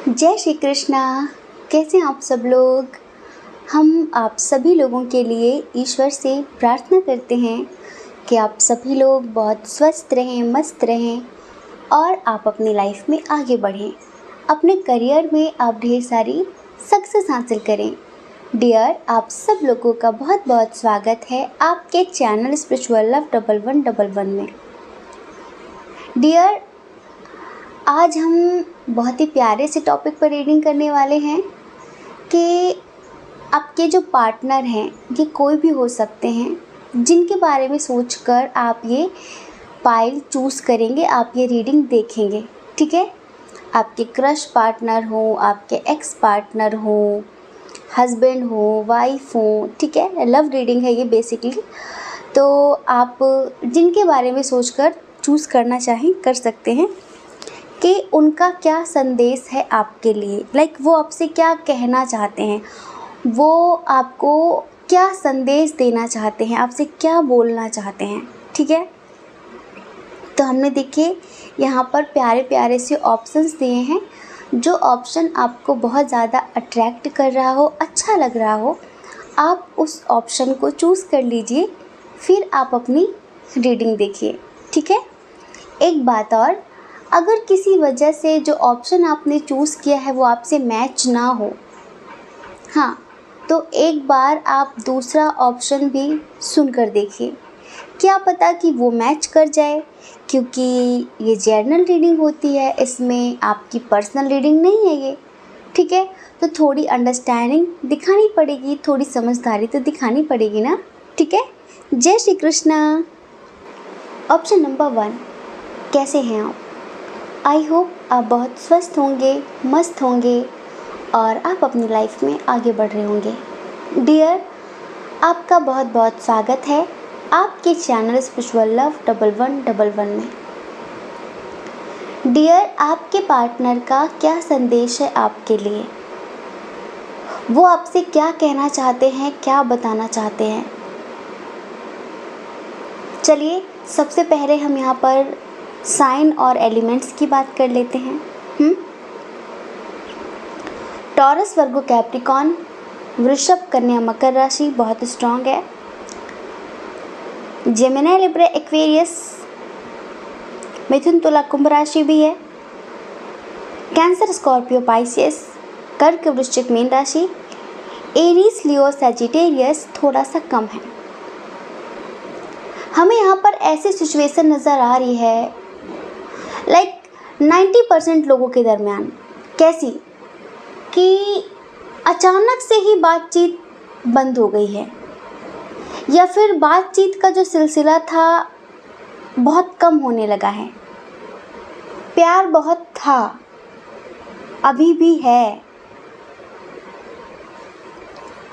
जय श्री कृष्णा। कैसे हैं आप सब लोग। हम आप सभी लोगों के लिए ईश्वर से प्रार्थना करते हैं कि आप सभी लोग बहुत स्वस्थ रहें, मस्त रहें और आप अपनी लाइफ में आगे बढ़ें। अपने करियर में आप ढेर सारी सक्सेस हासिल करें। डियर, आप सब लोगों का बहुत बहुत स्वागत है आपके चैनल स्पिरिचुअल लव 1111 में। डियर, आज हम बहुत ही प्यारे से टॉपिक पर रीडिंग करने वाले हैं कि आपके जो पार्टनर हैं ये कोई भी हो सकते हैं, जिनके बारे में सोचकर आप ये पाइल चूज़ करेंगे, आप ये रीडिंग देखेंगे। ठीक है, आपके क्रश पार्टनर हो, आपके एक्स पार्टनर हो, हस्बैंड हो, वाइफ हो। ठीक है, लव रीडिंग है ये बेसिकली। तो आप जिनके बारे में सोचकर चूज़ करना चाहें कर सकते हैं कि उनका क्या संदेश है आपके लिए। लाइक वो आपसे क्या कहना चाहते हैं, वो आपको क्या संदेश देना चाहते हैं, आपसे क्या बोलना चाहते हैं। ठीक है, तो हमने देखिए यहाँ पर प्यारे प्यारे से ऑप्शंस दिए हैं। जो ऑप्शन आपको बहुत ज़्यादा अट्रैक्ट कर रहा हो, अच्छा लग रहा हो, आप उस ऑप्शन को चूज़ कर लीजिए, फिर आप अपनी रीडिंग देखिए। ठीक है, एक बात और, अगर किसी वजह से जो ऑप्शन आपने चूज़ किया है वो आपसे मैच ना हो, हाँ, तो एक बार आप दूसरा ऑप्शन भी सुनकर देखिए, क्या पता कि वो मैच कर जाए। क्योंकि ये जर्नल रीडिंग होती है, इसमें आपकी पर्सनल रीडिंग नहीं है ये। ठीक है, तो थोड़ी अंडरस्टैंडिंग दिखानी पड़ेगी, थोड़ी समझदारी तो दिखानी पड़ेगी ना। ठीक है, जय श्री कृष्णा। ऑप्शन नंबर 1, कैसे हैं आप। आई होप आप बहुत स्वस्थ होंगे, मस्त होंगे और आप अपनी लाइफ में आगे बढ़ रहे होंगे। डियर, आपका बहुत बहुत स्वागत है आपके चैनल स्पिरिचुअल लव 1111 में। डियर, आपके पार्टनर का क्या संदेश है आपके लिए, वो आपसे क्या कहना चाहते हैं, क्या बताना चाहते हैं। चलिए सबसे पहले हम यहाँ पर साइन और एलिमेंट्स की बात कर लेते हैं। टॉरस, वर्गो, कैप्रिकॉन, वृषभ, कन्या, मकर राशि बहुत स्ट्रांग है। जेमिनी, लिब्रा, एक्वेरियस, मिथुन, तुला, कुंभ राशि भी है। कैंसर, स्कॉर्पियो, पाइसियस, कर्क, वृश्चिक, मीन राशि। एरीज, लियो, सैजिटेरियस थोड़ा सा कम है। हमें यहाँ पर ऐसी सिचुएशन नज़र आ रही है लाइक 90% लोगों के दरमियान, कैसी कि अचानक से ही बातचीत बंद हो गई है, या फिर बातचीत का जो सिलसिला था बहुत कम होने लगा है। प्यार बहुत था, अभी भी है।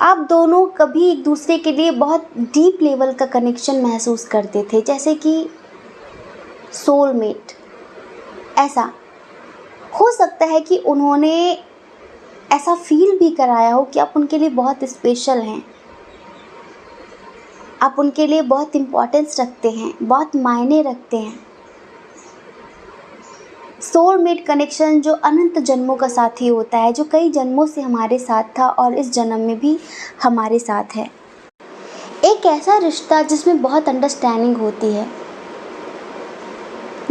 आप दोनों कभी एक दूसरे के लिए बहुत डीप लेवल का कनेक्शन महसूस करते थे, जैसे कि सोलमेट। ऐसा हो सकता है कि उन्होंने ऐसा फील भी कराया हो कि आप उनके लिए बहुत स्पेशल हैं, आप उनके लिए बहुत इम्पोर्टेंस रखते हैं, बहुत मायने रखते हैं। सोलमेट कनेक्शन जो अनंत जन्मों का साथी होता है, जो कई जन्मों से हमारे साथ था और इस जन्म में भी हमारे साथ है। एक ऐसा रिश्ता जिसमें बहुत अंडरस्टैंडिंग होती है,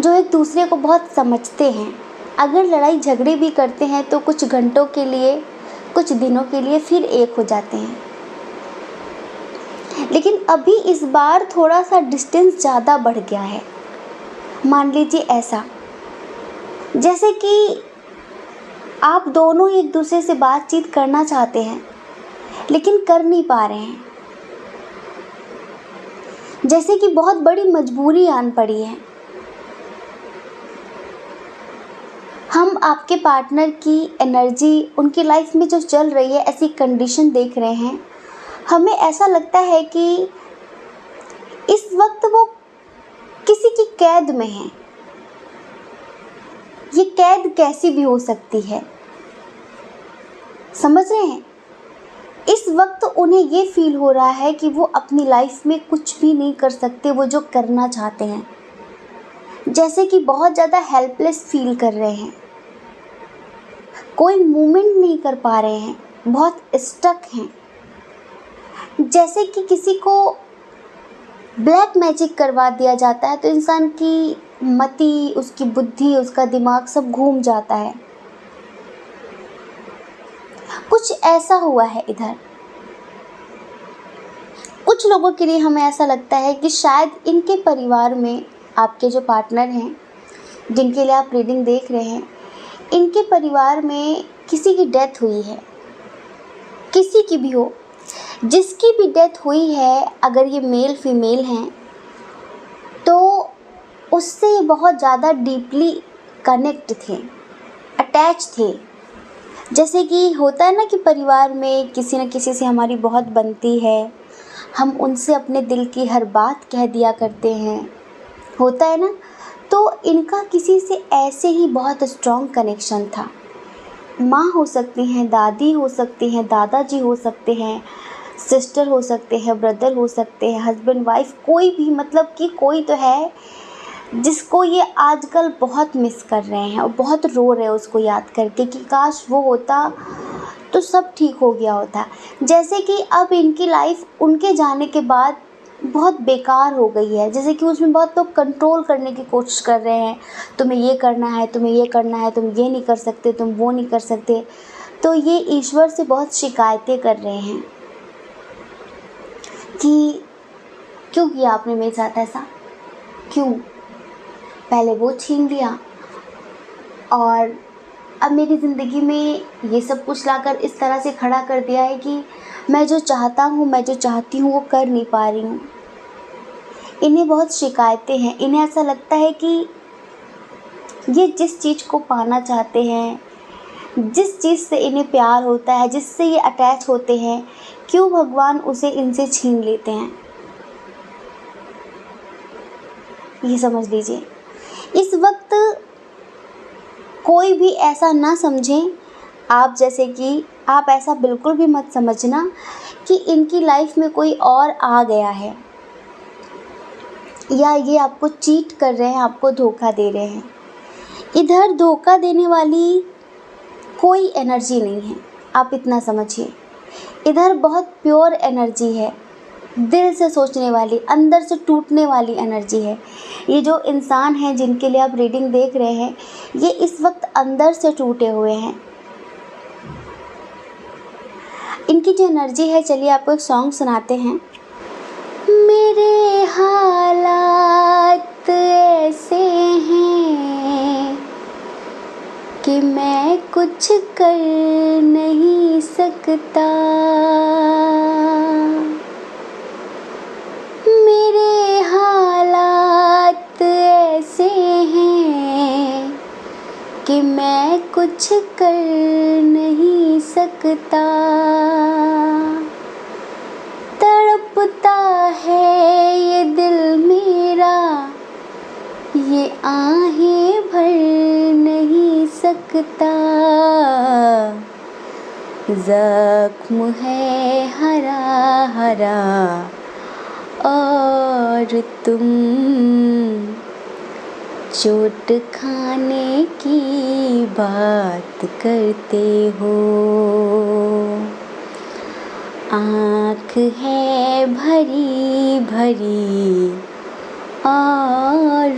जो एक दूसरे को बहुत समझते हैं। अगर लड़ाई झगड़े भी करते हैं तो कुछ घंटों के लिए, कुछ दिनों के लिए फिर एक हो जाते हैं। लेकिन अभी इस बार थोड़ा सा डिस्टेंस ज़्यादा बढ़ गया है। मान लीजिए ऐसा, जैसे कि आप दोनों एक दूसरे से बातचीत करना चाहते हैं लेकिन कर नहीं पा रहे हैं, जैसे कि बहुत बड़ी मजबूरी आन पड़ी है। हम आपके पार्टनर की एनर्जी, उनकी लाइफ में जो चल रही है ऐसी कंडीशन देख रहे हैं। हमें ऐसा लगता है कि इस वक्त वो किसी की कैद में है। ये कैद कैसी भी हो सकती है, समझ रहे हैं। इस वक्त उन्हें ये फील हो रहा है कि वो अपनी लाइफ में कुछ भी नहीं कर सकते, वो जो करना चाहते हैं, जैसे कि बहुत ज़्यादा हेल्पलेस फील कर रहे हैं। कोई मूवमेंट नहीं कर पा रहे हैं, बहुत स्टक हैं। जैसे कि किसी को ब्लैक मैजिक करवा दिया जाता है तो इंसान की मति, उसकी बुद्धि, उसका दिमाग सब घूम जाता है। कुछ ऐसा हुआ है इधर। कुछ लोगों के लिए हमें ऐसा लगता है कि शायद इनके परिवार में, आपके जो पार्टनर हैं जिनके लिए आप रीडिंग देख रहे हैं, इनके परिवार में किसी की डेथ हुई है। किसी की भी हो, जिसकी भी डेथ हुई है, अगर ये मेल फीमेल हैं तो उससे ये बहुत ज़्यादा डीपली कनेक्ट थे, अटैच थे। जैसे कि होता है ना कि परिवार में किसी न किसी से हमारी बहुत बनती है, हम उनसे अपने दिल की हर बात कह दिया करते हैं, होता है ना। तो इनका किसी से ऐसे ही बहुत स्ट्रॉन्ग कनेक्शन था। माँ हो सकती हैं, दादी हो सकती हैं, दादाजी हो सकते हैं, सिस्टर हो सकते हैं, ब्रदर हो सकते हैं, हस्बैंड वाइफ, कोई भी, मतलब कि कोई तो है जिसको ये आजकल बहुत मिस कर रहे हैं और बहुत रो रहे हैं उसको याद करके कि काश वो होता तो सब ठीक हो गया होता। जैसे कि अब इनकी लाइफ उनके जाने के बाद बहुत बेकार हो गई है। जैसे कि उसमें बहुत लोग कंट्रोल करने की कोशिश कर रहे हैं, तुम्हें ये करना है, तुम्हें ये करना है, तुम ये नहीं कर सकते, तुम वो नहीं कर सकते। तो ये ईश्वर से बहुत शिकायतें कर रहे हैं कि क्यों किया आपने मेरे साथ ऐसा, क्यों पहले वो छीन लिया और अब मेरी ज़िंदगी में ये सब कुछ लाकर इस तरह से खड़ा कर दिया है कि मैं जो चाहता हूँ, मैं जो चाहती हूँ वो कर नहीं पा रही हूँ। इन्हें बहुत शिकायतें हैं। इन्हें ऐसा लगता है कि ये जिस चीज़ को पाना चाहते हैं, जिस चीज़ से इन्हें प्यार होता है, जिससे ये अटैच होते हैं, क्यों भगवान उसे इनसे छीन लेते हैं। ये समझ लीजिए। इस वक्त कोई भी ऐसा ना समझें, आप जैसे कि आप ऐसा बिल्कुल भी मत समझना कि इनकी लाइफ में कोई और आ गया है या ये आपको चीट कर रहे हैं, आपको धोखा दे रहे हैं। इधर धोखा देने वाली कोई एनर्जी नहीं है, आप इतना समझिए। इधर बहुत प्योर एनर्जी है, दिल से सोचने वाली, अंदर से टूटने वाली एनर्जी है। ये जो इंसान हैं जिनके लिए आप रीडिंग देख रहे हैं, ये इस वक्त अंदर से टूटे हुए हैं। इनकी जो एनर्जी है, चलिए आपको एक सॉन्ग सुनाते हैं। मेरे हालात ऐसे हैं कि मैं कुछ कर नहीं सकता, मेरे हालात ऐसे हैं कि मैं कुछ कर नहीं सकता, तड़पता है ये दिल मेरा, ये आहें भर नहीं सकता, जख्म है हरा हरा और तुम चोट खाने की बात करते हो, आँख है भरी भरी और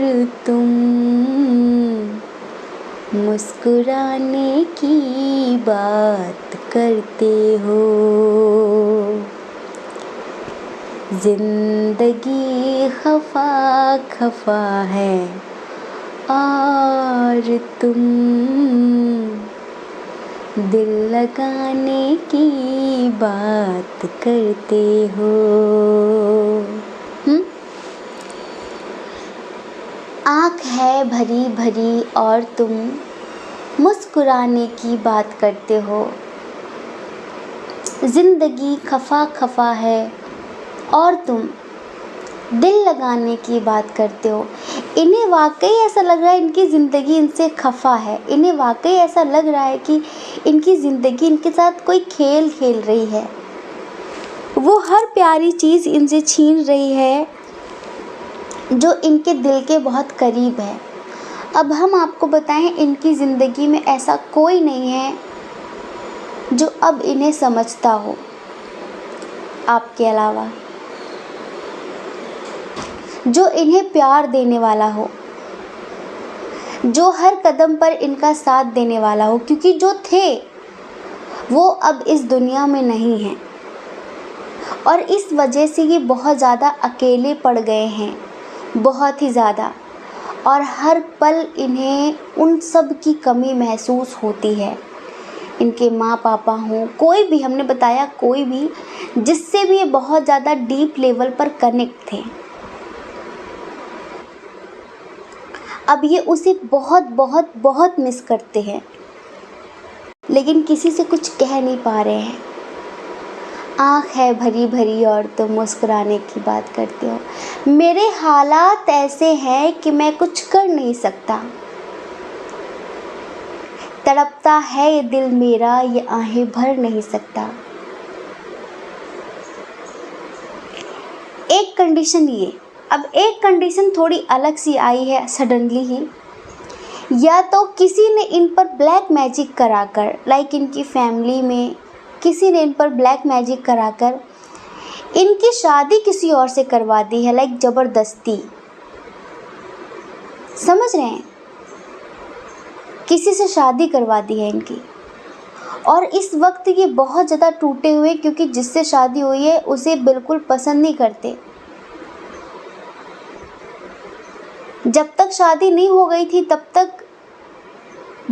तुम मुस्कुराने की बात करते हो, जिंदगी खफा खफा है और तुम दिल लगाने की बात करते हो। आँख है भरी भरी और तुम मुस्कुराने की बात करते हो, जिंदगी खफा खफा है और तुम दिल लगाने की बात करते हो। इन्हें वाकई ऐसा लग रहा है इनकी ज़िंदगी इनसे खफा है। इन्हें वाकई ऐसा लग रहा है कि इनकी ज़िंदगी इनके साथ कोई खेल खेल रही है, वो हर प्यारी चीज़ इनसे छीन रही है जो इनके दिल के बहुत करीब है। अब हम आपको बताएं, इनकी ज़िंदगी में ऐसा कोई नहीं है जो अब इन्हें समझता हो आपके अलावा, जो इन्हें प्यार देने वाला हो, जो हर कदम पर इनका साथ देने वाला हो, क्योंकि जो थे वो अब इस दुनिया में नहीं हैं और इस वजह से ये बहुत ज़्यादा अकेले पड़ गए हैं, बहुत ही ज़्यादा। और हर पल इन्हें उन सब की कमी महसूस होती है। इनके माँ पापा हों, कोई भी, हमने बताया कोई भी, जिससे भी ये बहुत ज़्यादा डीप लेवल पर कनेक्ट थे, अब ये उसे बहुत बहुत बहुत मिस करते हैं, लेकिन किसी से कुछ कह नहीं पा रहे हैं। आँख है भरी भरी और तुम मुस्कुराने की बात करते हो। मेरे हालात ऐसे हैं कि मैं कुछ कर नहीं सकता, तड़पता है ये दिल मेरा, ये आहें भर नहीं सकता। एक कंडीशन ये, अब एक कंडीशन थोड़ी अलग सी आई है सडनली ही, या तो किसी ने इन पर ब्लैक मैजिक कराकर, लाइक इनकी फैमिली में किसी ने इन पर ब्लैक मैजिक कराकर इनकी शादी किसी और से करवा दी है, लाइक ज़बरदस्ती, समझ रहे हैं, किसी से शादी करवा दी है इनकी। और इस वक्त ये बहुत ज़्यादा टूटे हुए, क्योंकि जिससे शादी हुई है उसे बिल्कुल पसंद नहीं करते। जब तक शादी नहीं हो गई थी तब तक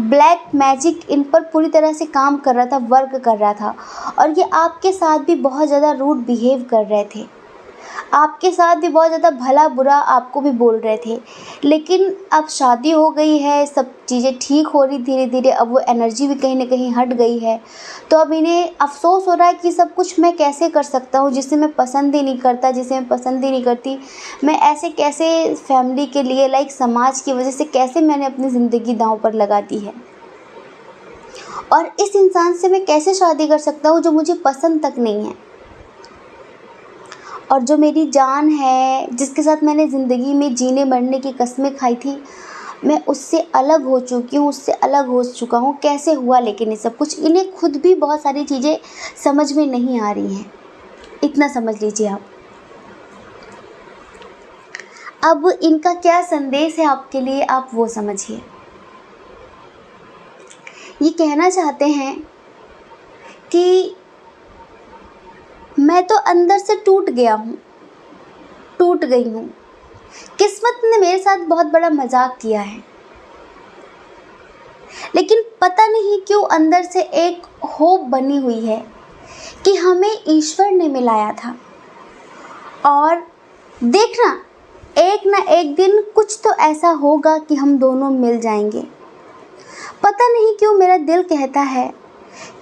ब्लैक मैजिक इन पर पूरी तरह से काम कर रहा था, वर्क कर रहा था, और ये आपके साथ भी बहुत ज़्यादा रूड बिहेव कर रहे थे, आपके साथ भी बहुत ज़्यादा भला बुरा आपको भी बोल रहे थे। लेकिन अब शादी हो गई है, सब चीज़ें ठीक हो रही धीरे धीरे, अब वो एनर्जी भी कहीं ना कहीं हट गई है, तो अब इन्हें अफसोस हो रहा है कि सब कुछ मैं कैसे कर सकता हूँ, जिसे मैं पसंद ही नहीं करता, जिसे मैं पसंद ही नहीं करती, मैं ऐसे कैसे फैमिली के लिए, लाइक समाज की वजह से कैसे मैंने अपनी ज़िंदगी दांव पर लगा दी है, और इस इंसान से मैं कैसे शादी कर सकता हूँ जो मुझे पसंद तक नहीं है, और जो मेरी जान है, जिसके साथ मैंने ज़िंदगी में जीने मरने की कस्में खाई थी, मैं उससे अलग हो चुकी हूँ, उससे अलग हो चुका हूँ। कैसे हुआ लेकिन ये सब कुछ, इन्हें खुद भी बहुत सारी चीज़ें समझ में नहीं आ रही हैं, इतना समझ लीजिए आप। अब इनका क्या संदेश है आपके लिए, आप वो समझिए। ये कहना चाहते हैं कि मैं तो अंदर से टूट गया हूँ, टूट गई हूँ, किस्मत ने मेरे साथ बहुत बड़ा मजाक किया है, लेकिन पता नहीं क्यों अंदर से एक होप बनी हुई है कि हमें ईश्वर ने मिलाया था, और देखना एक ना एक दिन कुछ तो ऐसा होगा कि हम दोनों मिल जाएंगे। पता नहीं क्यों मेरा दिल कहता है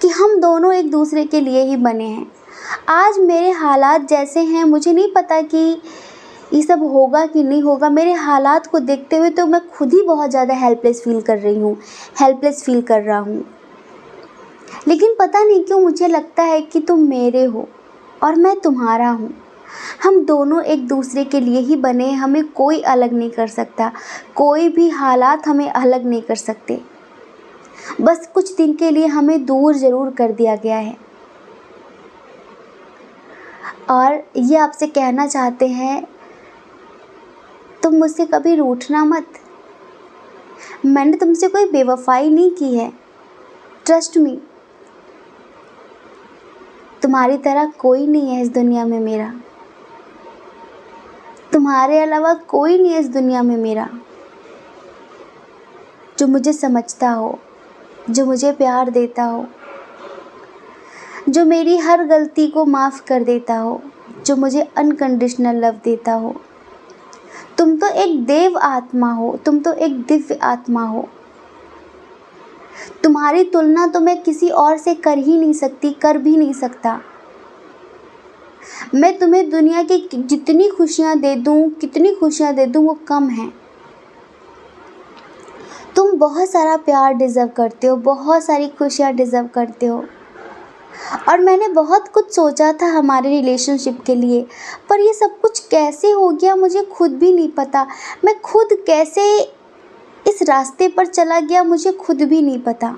कि हम दोनों एक दूसरे के लिए ही बने हैं। आज मेरे हालात जैसे हैं, मुझे नहीं पता कि ये सब होगा कि नहीं होगा। मेरे हालात को देखते हुए तो मैं खुद ही बहुत ज़्यादा हेल्पलेस फील कर रही हूँ, हेल्पलेस फील कर रहा हूँ, लेकिन पता नहीं क्यों मुझे लगता है कि तुम मेरे हो और मैं तुम्हारा हूँ। हम दोनों एक दूसरे के लिए ही बने हैं, हमें कोई अलग नहीं कर सकता, कोई भी हालात हमें अलग नहीं कर सकते। बस कुछ दिन के लिए हमें दूर ज़रूर कर दिया गया है। और ये आपसे कहना चाहते हैं, तुम मुझसे कभी रूठना मत। मैंने तुमसे कोई बेवफाई नहीं की है, ट्रस्ट मी। तुम्हारी तरह कोई नहीं है इस दुनिया में मेरा, तुम्हारे अलावा कोई नहीं है इस दुनिया में मेरा, जो मुझे समझता हो, जो मुझे प्यार देता हो, जो मेरी हर गलती को माफ़ कर देता हो, जो मुझे अनकंडीशनल लव देता हो। तुम तो एक देव आत्मा हो, तुम तो एक दिव्य आत्मा हो। तुम्हारी तुलना तो मैं किसी और से कर ही नहीं सकती, कर भी नहीं सकता। मैं तुम्हें दुनिया की जितनी खुशियाँ दे दूँ, कितनी खुशियाँ दे दूँ, वो कम है। तुम बहुत सारा प्यार डिज़र्व करते हो, बहुत सारी खुशियाँ डिज़र्व करते हो, और मैंने बहुत कुछ सोचा था हमारे रिलेशनशिप के लिए, पर ये सब कुछ कैसे हो गया मुझे खुद भी नहीं पता। मैं खुद कैसे इस रास्ते पर चला गया मुझे खुद भी नहीं पता।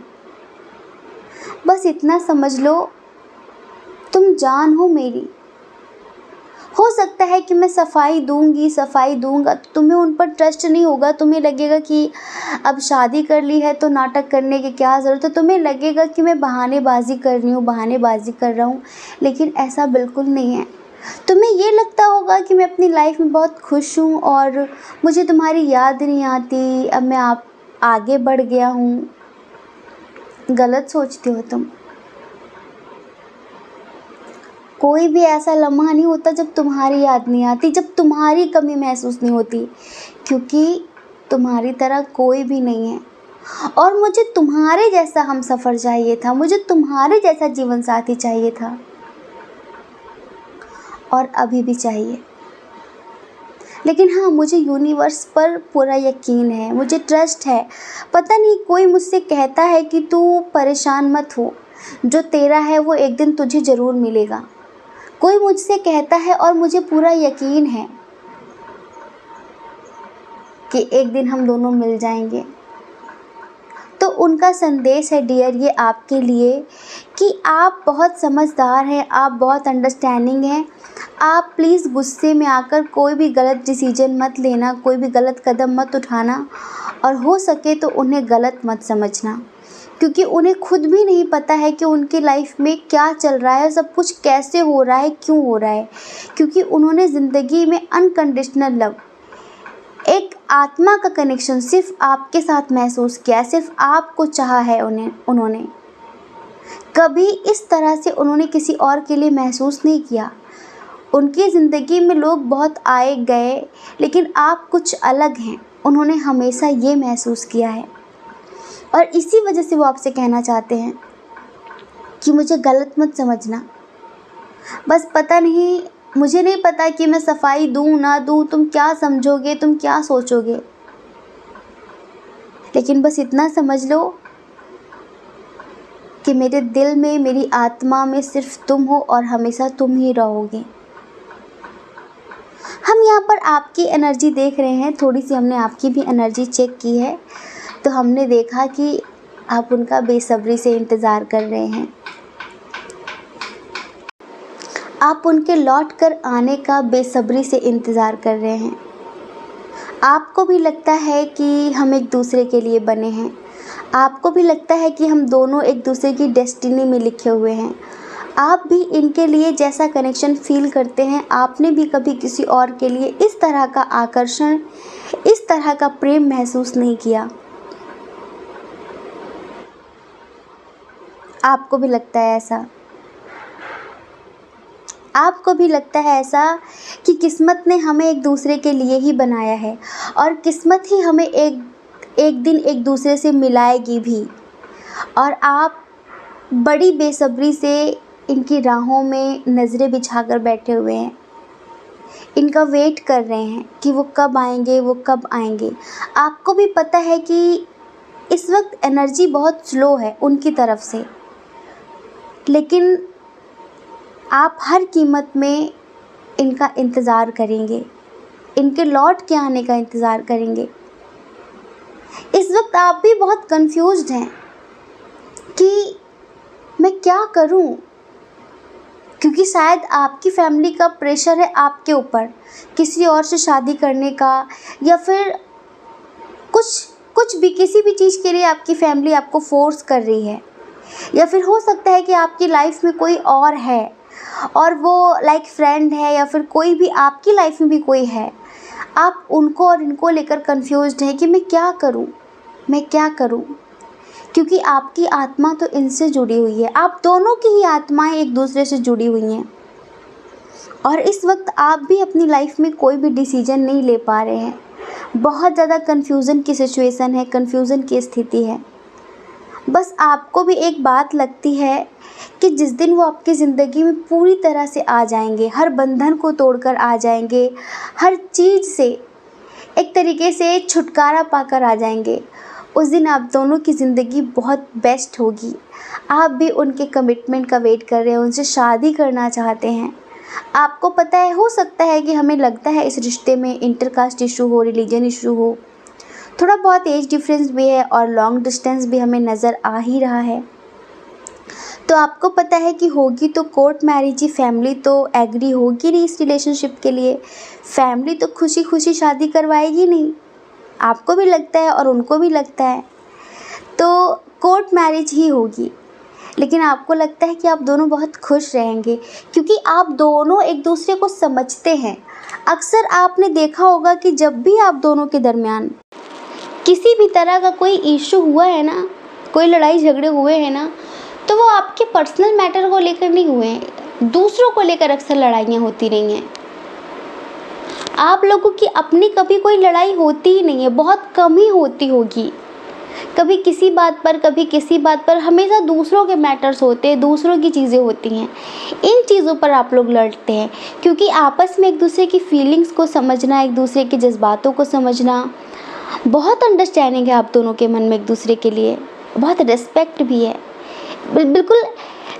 बस इतना समझ लो, तुम जान हो मेरी। हो सकता है कि मैं सफाई दूंगा तो तुम्हें उन पर ट्रस्ट नहीं होगा, तुम्हें लगेगा कि अब शादी कर ली है तो नाटक करने की क्या ज़रूरत है, तुम्हें लगेगा कि मैं बहानेबाजी कर रही हूँ, बहानेबाजी कर रहा हूँ। लेकिन ऐसा बिल्कुल नहीं है। तुम्हें ये लगता होगा कि मैं अपनी लाइफ में बहुत खुश हूँ और मुझे तुम्हारी याद नहीं आती, अब मैं आप आगे बढ़ गया हूँ। गलत सोचते हो तुम। कोई भी ऐसा लम्हा नहीं होता जब तुम्हारी याद नहीं आती, जब तुम्हारी कमी महसूस नहीं होती, क्योंकि तुम्हारी तरह कोई भी नहीं है। और मुझे तुम्हारे जैसा हमसफ़र चाहिए था, मुझे तुम्हारे जैसा जीवन साथी चाहिए था, और अभी भी चाहिए। लेकिन हाँ, मुझे यूनिवर्स पर पूरा यकीन है, मुझे ट्रस्ट है। पता नहीं, कोई मुझसे कहता है कि तू परेशान मत हो, जो तेरा है वो एक दिन तुझे ज़रूर मिलेगा। कोई मुझसे कहता है और मुझे पूरा यकीन है कि एक दिन हम दोनों मिल जाएंगे। तो उनका संदेश है डियर ये आपके लिए कि आप बहुत समझदार हैं, आप बहुत अंडरस्टैंडिंग हैं। आप प्लीज़ गुस्से में आकर कोई भी गलत डिसीजन मत लेना, कोई भी गलत कदम मत उठाना, और हो सके तो उन्हें गलत मत समझना, क्योंकि उन्हें खुद भी नहीं पता है कि उनकी लाइफ में क्या चल रहा है, सब कुछ कैसे हो रहा है, क्यों हो रहा है। क्योंकि उन्होंने ज़िंदगी में अनकंडीशनल लव, एक आत्मा का कनेक्शन सिर्फ आपके साथ महसूस किया, सिर्फ आपको चाहा है उन्होंने कभी इस तरह से उन्होंने किसी और के लिए महसूस नहीं किया। उनकी ज़िंदगी में लोग बहुत आए गए, लेकिन आप कुछ अलग हैं, उन्होंने हमेशा ये महसूस किया है। और इसी वजह से वो आपसे कहना चाहते हैं कि मुझे गलत मत समझना। बस पता नहीं, मुझे नहीं पता कि मैं सफाई दूँ ना दूँ, तुम क्या समझोगे, तुम क्या सोचोगे, लेकिन बस इतना समझ लो कि मेरे दिल में, मेरी आत्मा में सिर्फ तुम हो और हमेशा तुम ही रहोगे। हम यहाँ पर आपकी एनर्जी देख रहे हैं, थोड़ी सी हमने आपकी भी एनर्जी चेक की है, तो हमने देखा कि आप उनका बेसब्री से इंतज़ार कर रहे हैं। आप उनके लौट कर आने का बेसब्री से इंतज़ार कर रहे हैं। आपको भी लगता है कि हम एक दूसरे के लिए बने हैं, आपको भी लगता है कि हम दोनों एक दूसरे की डेस्टिनी में लिखे हुए हैं। आप भी इनके लिए जैसा कनेक्शन फील करते हैं, आपने भी कभी किसी और के लिए इस तरह का आकर्षण, इस तरह का प्रेम महसूस नहीं किया। आपको भी लगता है ऐसा, आपको भी लगता है ऐसा कि किस्मत ने हमें एक दूसरे के लिए ही बनाया है, और किस्मत ही हमें एक दिन एक दूसरे से मिलाएगी भी। और आप बड़ी बेसब्री से इनकी राहों में नज़रें बिछाकर बैठे हुए हैं, इनका वेट कर रहे हैं कि वो कब आएंगे, वो कब आएंगे। आपको भी पता है कि इस वक्त एनर्जी बहुत स्लो है उनकी तरफ से, लेकिन आप हर कीमत में इनका इंतज़ार करेंगे, इनके लौट के आने का इंतज़ार करेंगे। इस वक्त आप भी बहुत कंफ्यूज्ड हैं कि मैं क्या करूं, क्योंकि शायद आपकी फैमिली का प्रेशर है आपके ऊपर किसी और से शादी करने का, या फिर कुछ भी, किसी भी चीज़ के लिए आपकी फैमिली आपको फोर्स कर रही है। या फिर हो सकता है कि आपकी लाइफ में कोई और है, और वो लाइक फ्रेंड है, या फिर कोई भी आपकी लाइफ में भी कोई है। आप उनको और इनको लेकर कंफ्यूज्ड हैं कि मैं क्या करूं, मैं क्या करूं, क्योंकि आपकी आत्मा तो इनसे जुड़ी हुई है, आप दोनों की ही आत्माएं एक दूसरे से जुड़ी हुई हैं। और इस वक्त आप भी अपनी लाइफ में कोई भी डिसीजन नहीं ले पा रहे हैं, बहुत ज़्यादा कन्फ्यूज़न की सिचुएशन है, कन्फ्यूज़न की स्थिति है। बस आपको भी एक बात लगती है कि जिस दिन वो आपकी ज़िंदगी में पूरी तरह से आ जाएंगे, हर बंधन को तोड़कर आ जाएंगे, हर चीज़ से एक तरीके से छुटकारा पाकर आ जाएंगे, उस दिन आप दोनों की ज़िंदगी बहुत बेस्ट होगी। आप भी उनके कमिटमेंट का वेट कर रहे हैं, उनसे शादी करना चाहते हैं। आपको पता है, हो सकता है कि हमें लगता है इस रिश्ते में इंटरकास्ट इशू हो, रिलीजन इशू हो, थोड़ा बहुत एज डिफरेंस भी है, और लॉन्ग डिस्टेंस भी हमें नज़र आ ही रहा है। तो आपको पता है कि होगी तो कोर्ट मैरिज ही, फैमिली तो एग्री होगी नहीं इस रिलेशनशिप के लिए, फैमिली तो खुशी खुशी शादी करवाएगी नहीं। आपको भी लगता है और उनको भी लगता है, तो कोर्ट मैरिज ही होगी। लेकिन आपको लगता है कि आप दोनों बहुत खुश रहेंगे क्योंकि आप दोनों एक दूसरे को समझते हैं। अक्सर आपने देखा होगा कि जब भी आप दोनों के दरमियान किसी भी तरह का कोई इशू हुआ है ना, कोई लड़ाई झगड़े हुए हैं ना, तो वो आपके पर्सनल मैटर को लेकर नहीं हुए हैं, दूसरों को लेकर अक्सर लड़ाइयाँ होती रही हैं। आप लोगों की अपनी कभी कोई लड़ाई होती ही नहीं है, बहुत कम ही होती होगी। कभी किसी बात पर, कभी किसी बात पर, हमेशा दूसरों के मैटर्स होते हैं, दूसरों की चीज़ें होती हैं। इन चीज़ों पर आप लोग लड़ते हैं क्योंकि आपस में एक दूसरे की फीलिंग्स को समझना, एक दूसरे के जज्बातों को समझना, बहुत अंडरस्टैंडिंग है आप दोनों के मन में एक दूसरे के लिए, बहुत रिस्पेक्ट भी है। बिल्कुल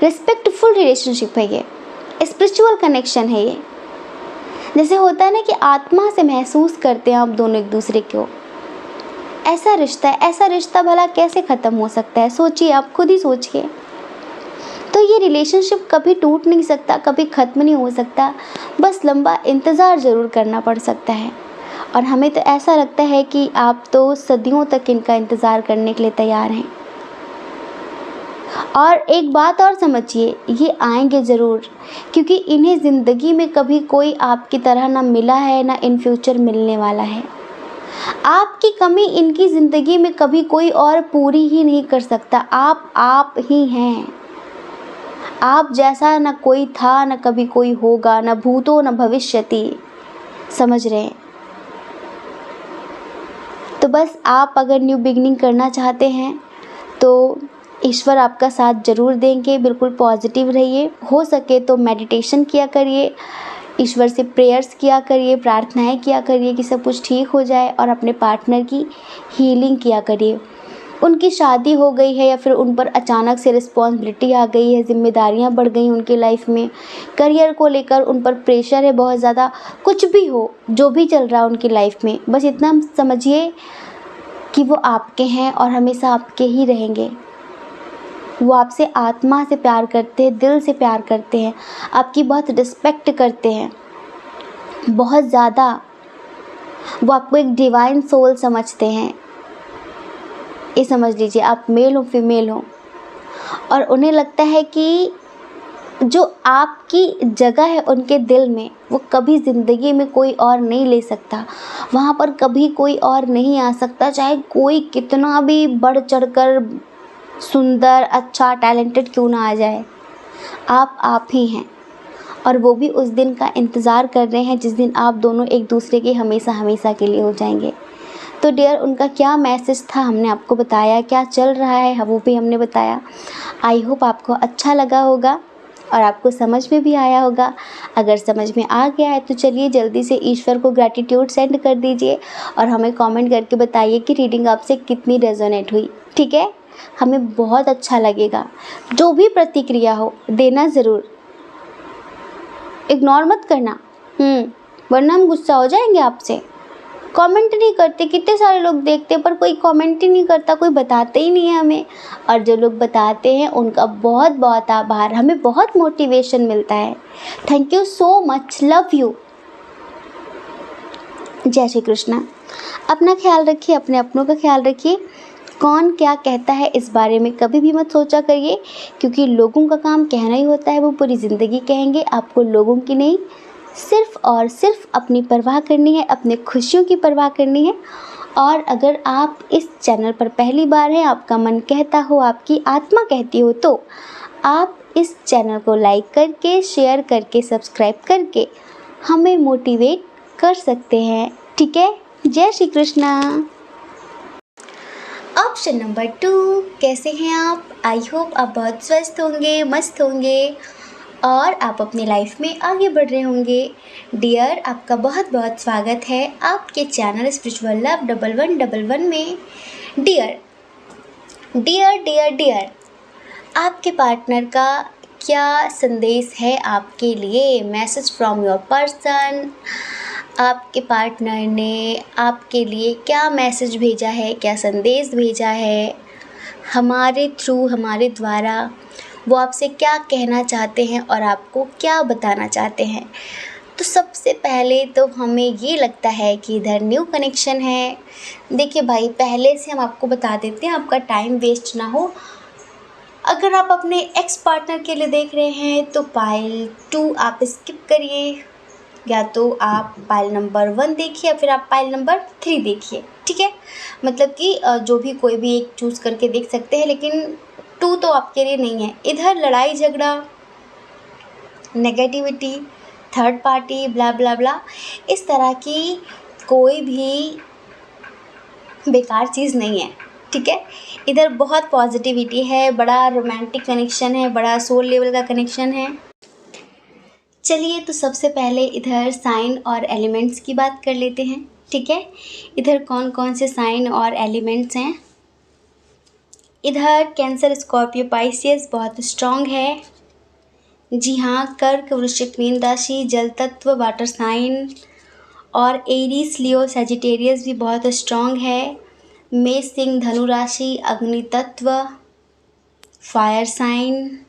रिस्पेक्टफुल रिलेशनशिप है ये, स्पिरिचुअल कनेक्शन है ये। जैसे होता है ना कि आत्मा से महसूस करते हैं आप दोनों एक दूसरे को, ऐसा रिश्ता है। ऐसा रिश्ता भला कैसे ख़त्म हो सकता है? सोचिए, आप खुद ही सोचिए। तो ये रिलेशनशिप कभी टूट नहीं सकता, कभी ख़त्म नहीं हो सकता, बस लंबा इंतज़ार ज़रूर करना पड़ सकता है। और हमें तो ऐसा लगता है कि आप तो सदियों तक इनका इंतज़ार करने के लिए तैयार हैं। और एक बात और समझिए, ये आएंगे ज़रूर क्योंकि इन्हें ज़िंदगी में कभी कोई आपकी तरह ना मिला है, ना इन फ्यूचर मिलने वाला है। आपकी कमी इनकी ज़िंदगी में कभी कोई और पूरी ही नहीं कर सकता। आप ही हैं। आप जैसा ना कोई था, ना कभी कोई होगा, ना भूतो ना भविष्यति। समझ रहे हैं? तो बस आप अगर न्यू बिगिनिंग करना चाहते हैं तो ईश्वर आपका साथ ज़रूर देंगे। बिल्कुल पॉजिटिव रहिए, हो सके तो मेडिटेशन किया करिए, ईश्वर से प्रेयर्स किया करिए, प्रार्थनाएं किया करिए कि सब कुछ ठीक हो जाए, और अपने पार्टनर की हीलिंग किया करिए। उनकी शादी हो गई है या फिर उन पर अचानक से रिस्पॉन्सिबिलिटी आ गई है, जिम्मेदारियां बढ़ गई उनकी लाइफ में, करियर को लेकर उन पर प्रेशर है बहुत ज़्यादा, कुछ भी हो, जो भी चल रहा है उनकी लाइफ में, बस इतना समझिए कि वो आपके हैं और हमेशा आपके ही रहेंगे। वो आपसे आत्मा से प्यार करते हैं, दिल से प्यार करते हैं, आपकी बहुत रिस्पेक्ट करते हैं, बहुत ज़्यादा। वो आपको एक डिवाइन सोल समझते हैं। ये समझ लीजिए, आप मेल हो फीमेल हो, और उन्हें लगता है कि जो आपकी जगह है उनके दिल में, वो कभी ज़िंदगी में कोई और नहीं ले सकता। वहाँ पर कभी कोई और नहीं आ सकता, चाहे कोई कितना भी बढ़ चढ़कर सुंदर, अच्छा, टैलेंटेड क्यों ना आ जाए। आप ही हैं, और वो भी उस दिन का इंतज़ार कर रहे हैं जिस दिन आप दोनों एक दूसरे के हमेशा हमेशा के लिए हो जाएंगे। तो डियर, उनका क्या मैसेज था हमने आपको बताया, क्या चल रहा है वो भी हमने बताया। आई होप आपको अच्छा लगा होगा और आपको समझ में भी आया होगा। अगर समझ में आ गया है तो चलिए जल्दी से ईश्वर को ग्रैटिट्यूड सेंड कर दीजिए और हमें कमेंट करके बताइए कि रीडिंग आपसे कितनी रेजोनेट हुई। ठीक है, हमें बहुत अच्छा लगेगा। जो भी प्रतिक्रिया हो देना ज़रूर, इग्नोर मत करना, वरना हम गुस्सा हो जाएंगे आपसे। कमेंट नहीं करते, कितने सारे लोग देखते पर कोई कमेंट ही नहीं करता, कोई बताते ही नहीं है हमें। और जो लोग बताते हैं उनका बहुत बहुत आभार, हमें बहुत मोटिवेशन मिलता है। Thank you so much, love you. जय श्री कृष्णा। अपना ख्याल रखिए, अपने अपनों का ख्याल रखिए। कौन क्या कहता है इस बारे में कभी भी मत सोचा करिए, क्योंकि लोगों का काम कहना ही होता है, वो पूरी ज़िंदगी कहेंगे। आपको लोगों की नहीं, सिर्फ़ और सिर्फ अपनी परवाह करनी है, अपने खुशियों की परवाह करनी है। और अगर आप इस चैनल पर पहली बार हैं, आपका मन कहता हो, आपकी आत्मा कहती हो, तो आप इस चैनल को लाइक करके, शेयर करके, सब्सक्राइब करके हमें मोटिवेट कर सकते हैं। ठीक है, जय श्री कृष्णा। ऑप्शन नंबर 2, कैसे हैं आप? आई होप आप बहुत स्वस्थ होंगे, मस्त होंगे और आप अपनी लाइफ में आगे बढ़ रहे होंगे। डियर, आपका बहुत बहुत स्वागत है आपके चैनल स्पिरिचुअल लव 1111 में। डियर डियर डियर डियर, आपके पार्टनर का क्या संदेश है आपके लिए? Message from your person. आपके पार्टनर ने आपके लिए क्या मैसेज भेजा है, क्या संदेश भेजा है हमारे थ्रू, हमारे द्वारा? वो आपसे क्या कहना चाहते हैं और आपको क्या बताना चाहते हैं। तो सबसे पहले तो हमें ये लगता है कि इधर न्यू कनेक्शन है। देखिए भाई, पहले से हम आपको बता देते हैं, आपका टाइम वेस्ट ना हो। अगर आप अपने एक्स पार्टनर के लिए देख रहे हैं तो पाइल 2 आप स्किप करिए, या तो आप पाइल नंबर 1 देखिए या फिर आप पाइल नंबर 3 देखिए, ठीक है। मतलब कि जो भी कोई भी एक चूज़ करके देख सकते हैं, लेकिन 2 तो आपके लिए नहीं है। इधर लड़ाई झगड़ा, नेगेटिविटी, थर्ड पार्टी, ब्ला ब्ला ब्ला, इस तरह की कोई भी बेकार चीज़ नहीं है, ठीक है। इधर बहुत पॉजिटिविटी है, बड़ा रोमांटिक कनेक्शन है, बड़ा सोल लेवल का कनेक्शन है। चलिए, तो सबसे पहले इधर साइन और एलिमेंट्स की बात कर लेते हैं, ठीक है। इधर कौन कौन से साइन और एलिमेंट्स हैं। इधर कैंसर, स्कॉर्पियो, पाइसियस बहुत स्ट्रॉन्ग है। जी हाँ, कर्क, वृश्चिक, मीन राशि, जल तत्व, वाटर साइन। और एरीज, लियो, सजिटेरियस भी बहुत स्ट्रॉन्ग है। मेष, सिंह, धनु राशि, अग्नि तत्व, fire sign.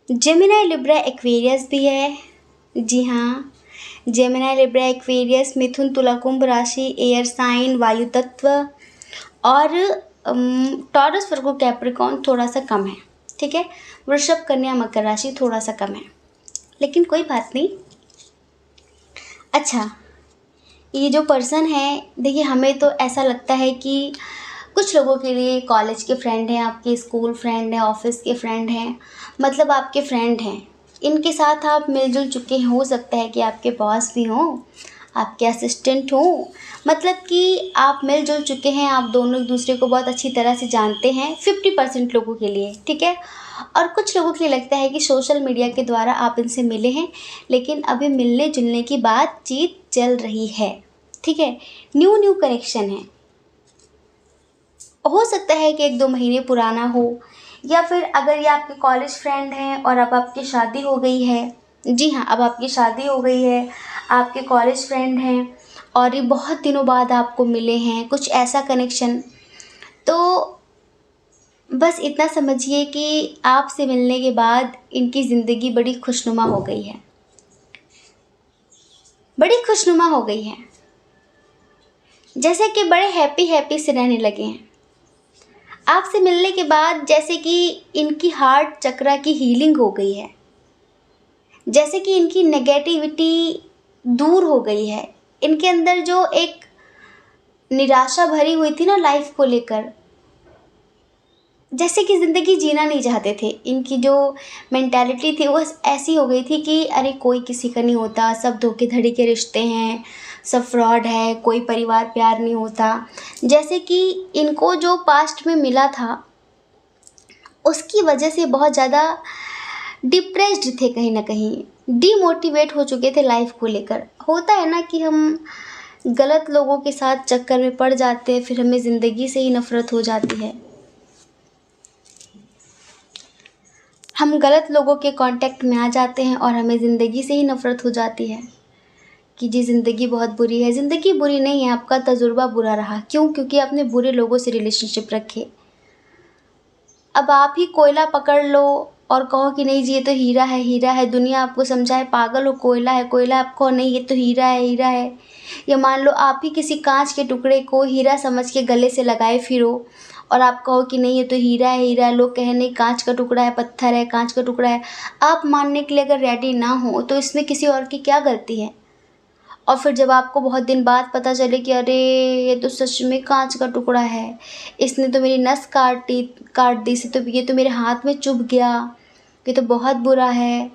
Gemini, Libra, Aquarius भी है। जी हाँ, जेमिनी, लिब्रा, एक्वेरियस, मिथुन, तुला, कुंभ राशि, एयर साइन, वायु तत्व। और टॉरस, वर्गो, कैप्रिकॉर्न थोड़ा सा कम है, ठीक है। वृषभ, कन्या, मकर राशि थोड़ा सा कम है, लेकिन कोई बात नहीं। अच्छा, ये जो पर्सन है, देखिए हमें तो ऐसा लगता है कि कुछ लोगों के लिए कॉलेज के फ्रेंड हैं, आपके स्कूल फ्रेंड हैं, ऑफिस के फ्रेंड हैं, मतलब आपके फ्रेंड हैं। इनके साथ आप मिलजुल चुके हैं, हो सकता है कि आपके बॉस भी हों, आपके असिस्टेंट हों, मतलब कि आप मिलजुल चुके हैं, आप दोनों एक दूसरे को बहुत अच्छी तरह से जानते हैं 50% लोगों के लिए, ठीक है। और कुछ लोगों के लिए लगता है कि सोशल मीडिया के द्वारा आप इनसे मिले हैं, लेकिन अभी मिलने जुलने की बातचीत चल रही है, ठीक है। न्यू कनेक्शन है, हो सकता है कि 1-2 महीने पुराना हो, या फिर अगर ये आपके कॉलेज फ्रेंड हैं और अब आपकी शादी हो गई है। जी हाँ, अब आपकी शादी हो गई है, आपके कॉलेज फ्रेंड हैं और ये बहुत दिनों बाद आपको मिले हैं, कुछ ऐसा कनेक्शन। तो बस इतना समझिए कि आपसे मिलने के बाद इनकी ज़िंदगी बड़ी खुशनुमा हो गई है, बड़ी खुशनुमा हो गई है, जैसे कि बड़े हैप्पी से रहने लगे हैं। आपसे मिलने के बाद जैसे कि इनकी हार्ट चक्रा की हीलिंग हो गई है, जैसे कि इनकी नेगेटिविटी दूर हो गई है। इनके अंदर जो एक निराशा भरी हुई थी ना लाइफ को लेकर, जैसे कि ज़िंदगी जीना नहीं चाहते थे, इनकी जो मेंटालिटी थी वो ऐसी हो गई थी कि अरे कोई किसी का नहीं होता, सब धोखेधड़ी के रिश्ते हैं, सब फ्रॉड है, कोई परिवार प्यार नहीं होता। जैसे कि इनको जो पास्ट में मिला था उसकी वजह से बहुत ज़्यादा डिप्रेस्ड थे, कहीं ना कहीं डीमोटिवेट हो चुके थे लाइफ को लेकर। होता है ना कि हम गलत लोगों के साथ चक्कर में पड़ जाते हैं, फिर हमें ज़िंदगी से ही नफ़रत हो जाती है। हम गलत लोगों के कांटेक्ट में आ जाते हैं और हमें ज़िंदगी से ही नफ़रत हो जाती है कि जी ज़िंदगी बहुत बुरी है। ज़िंदगी बुरी नहीं है, आपका तजुर्बा बुरा रहा। क्यों? क्योंकि आपने बुरे लोगों से रिलेशनशिप रखे। अब आप ही कोयला पकड़ लो और कहो कि नहीं जी ये तो हीरा है, हीरा है, दुनिया आपको समझाए पागल हो, कोयला है, कोयला, आप कहो नहीं ये तो हीरा है, हीरा है। या मान लो आप ही किसी कांच के टुकड़े को हीरा समझ के गले से लगाए फिरो और आप कहो कि नहीं ये तो हीरा है, हीरा है। लोग कहे नहीं कांच का टुकड़ा है, पत्थर है, कांच का टुकड़ा है। आप मानने के लिए अगर रेडी ना हो तो इसमें किसी और की क्या गलती है? और फिर जब आपको बहुत दिन बाद पता चले कि अरे ये तो सच में कांच का टुकड़ा है, इसने तो मेरी नस काट दी, से तो ये तो मेरे हाथ में चुभ गया, ये तो बहुत बुरा है।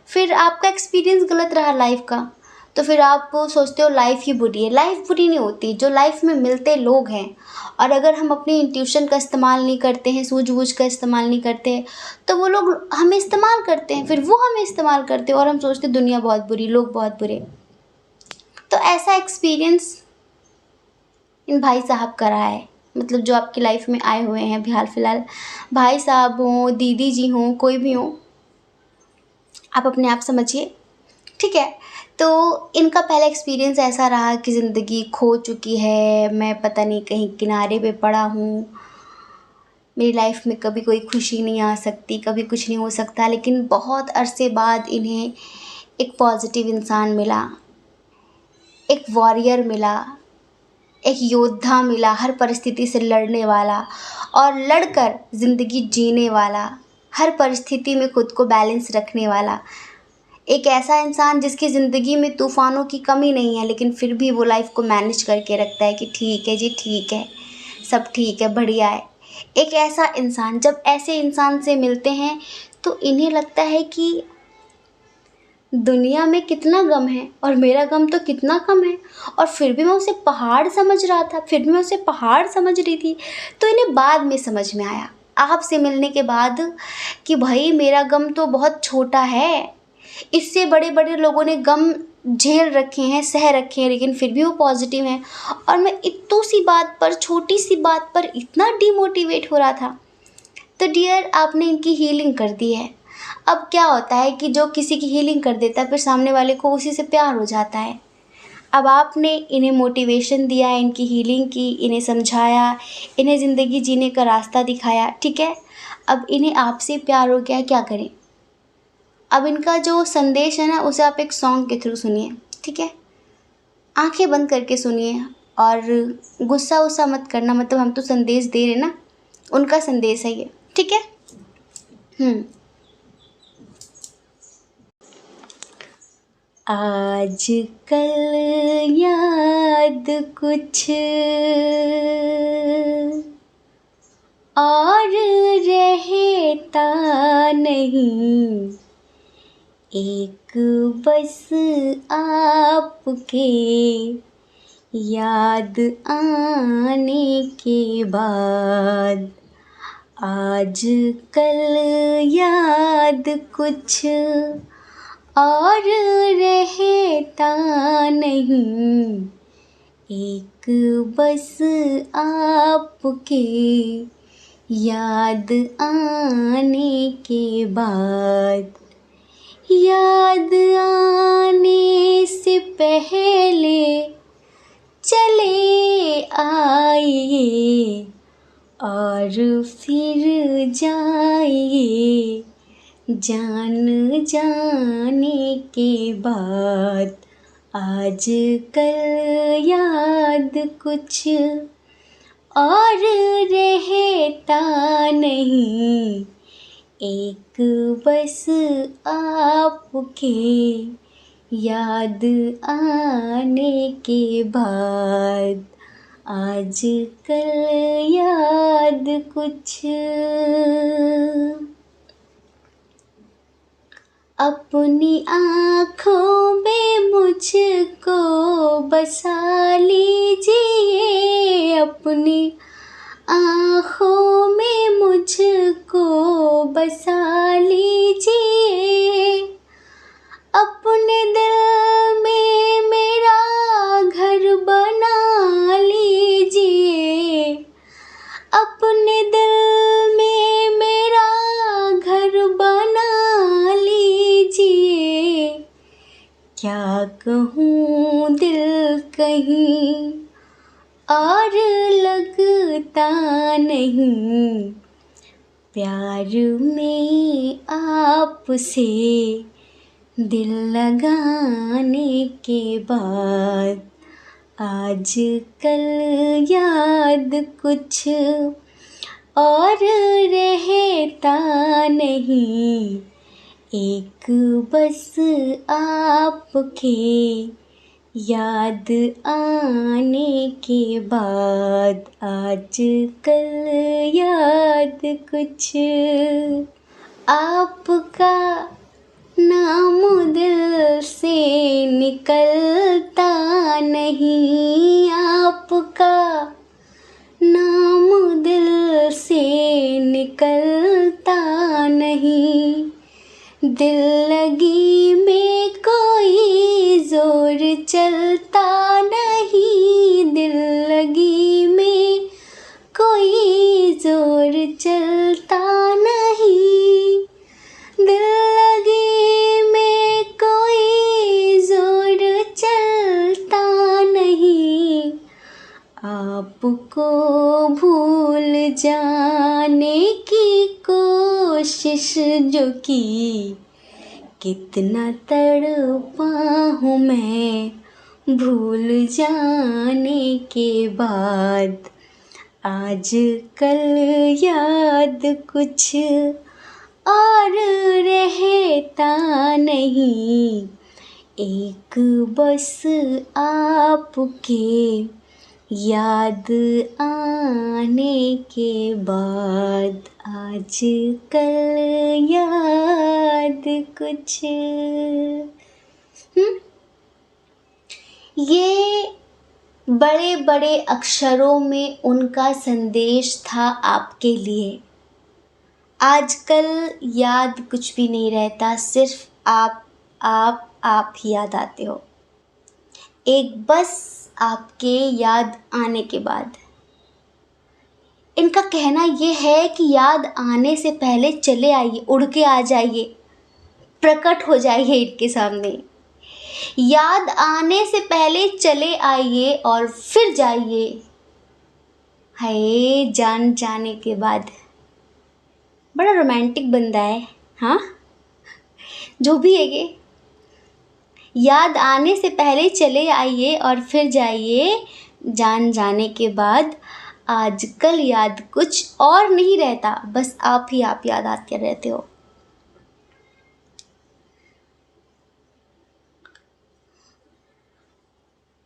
फिर आपका एक्सपीरियंस गलत रहा लाइफ का, तो फिर आप सोचते हो लाइफ ही बुरी है। लाइफ बुरी नहीं होती, जो लाइफ में मिलते लोग हैं। और अगर हम अपनी इंट्यूशन का इस्तेमाल नहीं करते हैं, सूझबूझ का इस्तेमाल नहीं करते हैं, तो वो लोग हमें इस्तेमाल करते हैं, फिर वो हमें इस्तेमाल करते हैं और हम सोचते दुनिया बहुत बुरी, लोग बहुत बुरे। तो ऐसा एक्सपीरियंस इन भाई साहब का रहा है, मतलब जो आपकी लाइफ में आए हुए हैं अभी हाल फिलहाल, भाई साहब हों, दीदी जी हों, कोई भी हों, आप अपने आप समझिए, ठीक है। तो इनका पहला एक्सपीरियंस ऐसा रहा कि ज़िंदगी खो चुकी है, मैं पता नहीं कहीं किनारे पे पड़ा हूँ, मेरी लाइफ में कभी कोई खुशी नहीं आ सकती, कभी कुछ नहीं हो सकता, लेकिन बहुत अरसे बाद इन्हें एक पॉजिटिव इंसान मिला, एक वॉरियर मिला, एक योद्धा मिला, हर परिस्थिति से लड़ने वाला और लड़कर ज़िंदगी जीने वाला, हर परिस्थिति में खुद को बैलेंस रखने वाला। एक ऐसा इंसान जिसकी ज़िंदगी में तूफ़ानों की कमी नहीं है, लेकिन फिर भी वो लाइफ को मैनेज करके रखता है कि ठीक है जी, ठीक है, सब ठीक है, बढ़िया है। एक ऐसा इंसान, जब ऐसे इंसान से मिलते हैं तो इन्हें लगता है कि दुनिया में कितना गम है और मेरा गम तो कितना कम है, और फिर भी मैं उसे पहाड़ समझ रहा था, फिर भी मैं उसे पहाड़ समझ रही थी। तो इन्हें बाद में समझ में आया, आपसे मिलने के बाद, कि भाई मेरा गम तो बहुत छोटा है। इससे बड़े बड़े लोगों ने गम झेल रखे हैं, सह रखे हैं, लेकिन फिर भी वो पॉजिटिव हैं, और मैं इतनी सी बात पर, छोटी सी बात पर इतना डिमोटिवेट हो रहा था। तो डियर, आपने इनकी हीलिंग कर दी है। अब क्या होता है कि जो किसी की हीलिंग कर देता है, फिर सामने वाले को उसी से प्यार हो जाता है। अब आपने इन्हें मोटिवेशन दिया, इनकी हीलिंग की, इन्हें समझाया, इन्हें ज़िंदगी जीने का रास्ता दिखाया, ठीक है। अब इन्हें आपसे प्यार हो गया है, क्या करें। अब इनका जो संदेश है ना, उसे आप एक सॉन्ग के थ्रू सुनिए, ठीक है। आंखें बंद करके सुनिए और गुस्सा वुस्सा मत करना, मतलब हम तो संदेश दे रहे ना, उनका संदेश है ये, ठीक है। आज कल याद कुछ और रहता नहीं, एक बस आपके याद आने के बाद। आज कल याद कुछ और रहता नहीं, एक बस आपके याद आने के बाद। याद आने से पहले चले आइए और फिर जाइए, जान जाने के बाद। आज कल याद कुछ और रहता नहीं, एक बस आपके याद आने के बाद। आज कल याद कुछ। अपनी आँखों में मुझको बसा लीजिए, अपनी आँखों में मुझको बसा लीजिए, अपने दिल में मेरा घर बना लीजिए, अपने दिल में मेरा घर बना लीजिए। क्या कहूँ, दिल कहीं और लगता नहीं, प्यार में आपसे दिल लगाने के बाद। आज कल याद कुछ और रहता नहीं, एक बस आपके याद आने के बाद। आज कल याद कुछ। आपका नाम दिल से निकलता नहीं, आपका नाम दिल से निकलता नहीं, दिल लगी में कोई जोर चलता नहीं, दिल लगी में कोई जोर चलता नहीं, दिल लगी में कोई जोर चलता नहीं। आपको भूल जाने कोशिश जो की, कितना तड़पा हूँ मैं भूल जाने के बाद। आज कल याद कुछ और रहता नहीं, एक बस आपके याद आने के बाद। आज कल याद कुछ। ये बड़े बड़े अक्षरों में उनका संदेश था आपके लिए। आजकल याद कुछ भी नहीं रहता, सिर्फ आप ही याद आते हो, एक बस आपके याद आने के बाद। इनका कहना ये है कि याद आने से पहले चले आइए, उड़ के आ जाइए, प्रकट हो जाइए इनके सामने। याद आने से पहले चले आइए और फिर जाइए, हाय जान जाने के बाद। बड़ा रोमांटिक बंदा है, हाँ जो भी है ये। याद आने से पहले चले आइए और फिर जाइए, जान जाने के बाद। आजकल याद कुछ और नहीं रहता, बस आप ही आप याद आते रहते हो।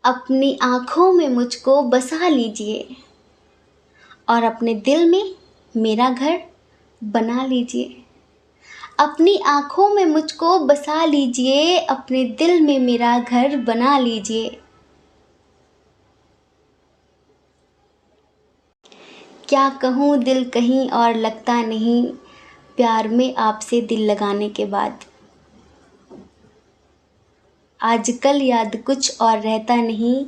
अपनी आँखों में मुझको बसा लीजिए और अपने दिल में मेरा घर बना लीजिए। अपनी आँखों में मुझको बसा लीजिए, अपने दिल में मेरा घर बना लीजिए। क्या कहूँ दिल कहीं और लगता नहीं, प्यार में आपसे दिल लगाने के बाद। आजकल याद कुछ और रहता नहीं,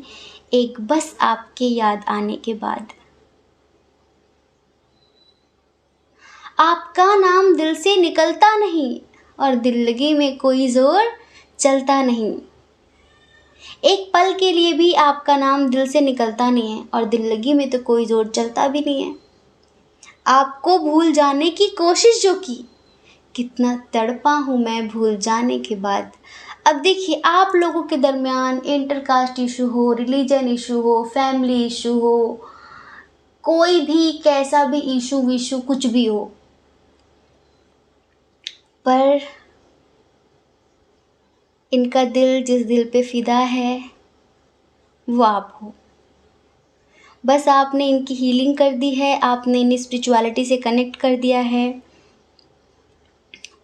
एक बस आपके याद आने के बाद। आपका नाम दिल से निकलता नहीं और दिल्लगी में कोई ज़ोर चलता नहीं। एक पल के लिए भी आपका नाम दिल से निकलता नहीं है और दिल्लगी में तो कोई ज़ोर चलता भी नहीं है। आपको भूल जाने की कोशिश जो की, कितना तड़पा हूँ मैं भूल जाने के बाद। अब देखिए, आप लोगों के दरमियान इंटरकास्ट इशू हो, रिलीजन इशू हो, फैमिली इशू हो, कोई भी कैसा भी इशू विशू कुछ भी हो, पर इनका दिल जिस दिल पे फ़िदा है वो आप हो। बस आपने इनकी हीलिंग कर दी है, आपने इन्हें स्पिरिचुअलिटी से कनेक्ट कर दिया है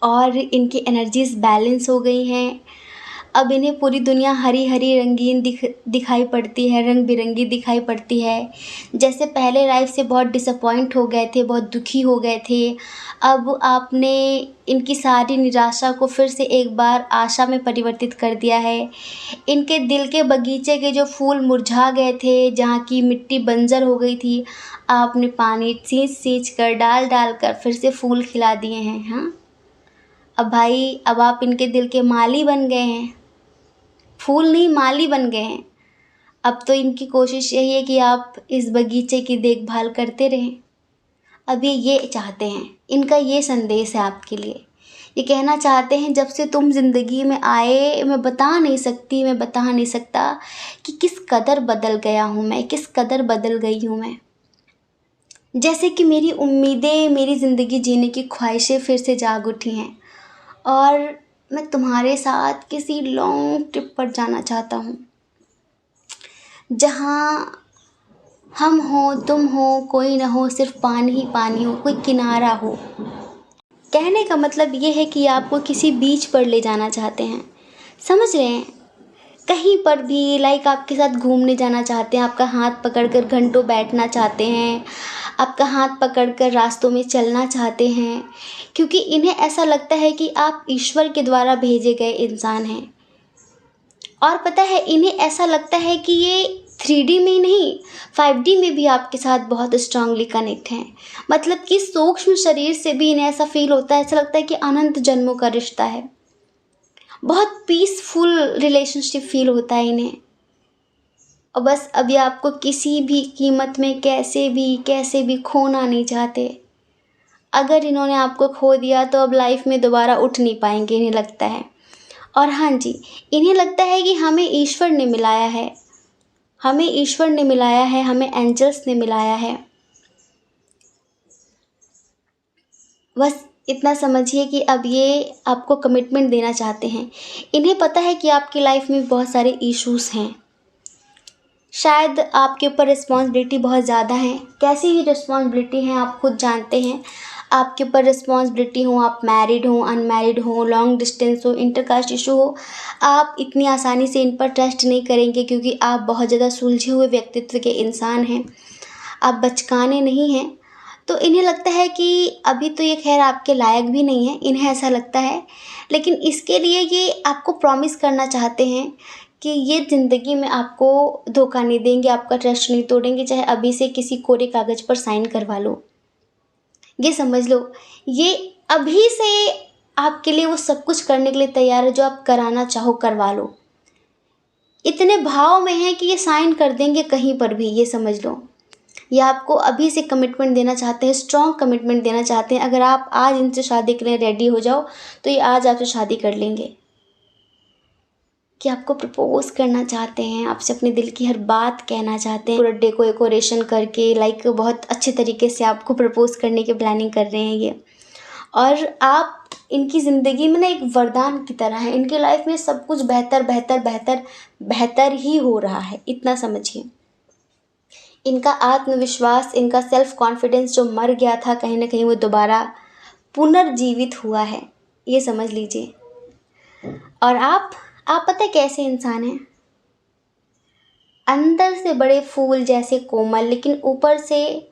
और इनकी एनर्जीज़ बैलेंस हो गई हैं। अब इन्हें पूरी दुनिया हरी हरी रंगीन दिखाई पड़ती है, रंग बिरंगी दिखाई पड़ती है। जैसे पहले लाइफ से बहुत डिसअपॉइंट हो गए थे, बहुत दुखी हो गए थे, अब आपने इनकी सारी निराशा को फिर से एक बार आशा में परिवर्तित कर दिया है। इनके दिल के बगीचे के जो फूल मुरझा गए थे, जहाँ की मिट्टी बंजर हो गई थी, आपने पानी सींच सींच कर डाल डाल कर फिर से फूल खिला दिए हैं। हाँ, अब भाई, अब आप इनके दिल के माली बन गए हैं, फूल नहीं माली बन गए हैं। अब तो इनकी कोशिश यही है कि आप इस बगीचे की देखभाल करते रहें। अब ये चाहते हैं, इनका ये संदेश है आपके लिए। ये कहना चाहते हैं, जब से तुम ज़िंदगी में आए, मैं बता नहीं सकता कि किस कदर बदल गया हूँ मैं, किस कदर बदल गई हूँ मैं। जैसे कि मेरी उम्मीदें, मेरी ज़िंदगी जीने की ख्वाहिशें फिर से जाग उठी हैं और मैं तुम्हारे साथ किसी लॉन्ग ट्रिप पर जाना चाहता हूँ, जहाँ हम हो, तुम हो, कोई ना हो, सिर्फ पानी ही पानी हो, कोई किनारा हो। कहने का मतलब ये है कि आपको किसी बीच पर ले जाना चाहते हैं, समझ रहे हैं? कहीं पर भी, लाइक आपके साथ घूमने जाना चाहते हैं, आपका हाथ पकड़कर घंटों बैठना चाहते हैं, आपका हाथ पकड़कर रास्तों में चलना चाहते हैं, क्योंकि इन्हें ऐसा लगता है कि आप ईश्वर के द्वारा भेजे गए इंसान हैं। और पता है, इन्हें ऐसा लगता है कि ये 3D में ही नहीं, 5D में भी आपके साथ बहुत स्ट्रांगली कनेक्ट हैं। मतलब कि सूक्ष्म शरीर से भी इन्हें ऐसा फील होता है, ऐसा लगता है कि अनंत जन्मों का रिश्ता है। बहुत पीसफुल रिलेशनशिप फील होता है इन्हें। और बस अभी आपको किसी भी कीमत में कैसे भी खोना नहीं चाहते। अगर इन्होंने आपको खो दिया तो अब लाइफ में दोबारा उठ नहीं पाएंगे, इन्हें लगता है। और हाँ जी, इन्हें लगता है कि हमें ईश्वर ने मिलाया है, हमें ईश्वर ने मिलाया है, हमें एंजल्स ने मिलाया है। बस इतना समझिए कि अब ये आपको कमिटमेंट देना चाहते हैं। इन्हें पता है कि आपकी लाइफ में बहुत सारे इश्यूज हैं, शायद आपके ऊपर रिस्पॉन्सिबिलिटी बहुत ज़्यादा है। कैसी ही रिस्पॉन्सिबिलिटी हैं आप खुद जानते हैं। आपके ऊपर रिस्पॉन्सिबिलिटी हो, आप मैरिड हो, अनमैरिड हो, लॉन्ग डिस्टेंस हो, इंटरकास्ट इशू हो, आप इतनी आसानी से इन पर ट्रस्ट नहीं करेंगे क्योंकि आप बहुत ज़्यादा सुलझे हुए व्यक्तित्व के इंसान हैं, आप बचकाने नहीं हैं। तो इन्हें लगता है कि अभी तो ये खैर आपके लायक भी नहीं है, इन्हें ऐसा लगता है। लेकिन इसके लिए ये आपको प्रॉमिस करना चाहते हैं कि ये ज़िंदगी में आपको धोखा नहीं देंगे, आपका ट्रस्ट नहीं तोड़ेंगे, चाहे अभी से किसी कोरे कागज़ पर साइन करवा लो। ये समझ लो, ये अभी से आपके लिए वो सब कुछ करने के लिए तैयार है जो आप कराना चाहो करवा लो। इतने भाव में है कि ये साइन कर देंगे कहीं पर भी, ये समझ लो। ये आपको अभी से कमिटमेंट देना चाहते हैं, स्ट्रॉन्ग कमिटमेंट देना चाहते हैं। अगर आप आज इनसे शादी के लिए रेडी हो जाओ तो ये आज आपसे शादी कर लेंगे। कि आपको प्रपोज करना चाहते हैं, आपसे अपने दिल की हर बात कहना चाहते हैं। पूरा डेकोरेशन करके लाइक बहुत अच्छे तरीके से आपको प्रपोज करने की प्लानिंग कर रहे हैं ये। और आप इनकी ज़िंदगी में ना एक वरदान की तरह है। इनकी लाइफ में सब कुछ बेहतर बेहतर बेहतर बेहतर ही हो रहा है, इतना समझिए। इनका आत्मविश्वास, इनका सेल्फ कॉन्फिडेंस जो मर गया था कहीं ना कहीं वो दोबारा पुनर्जीवित हुआ है, ये समझ लीजिए। और आप पता है कैसे इंसान हैं? अंदर से बड़े फूल जैसे कोमल, लेकिन ऊपर से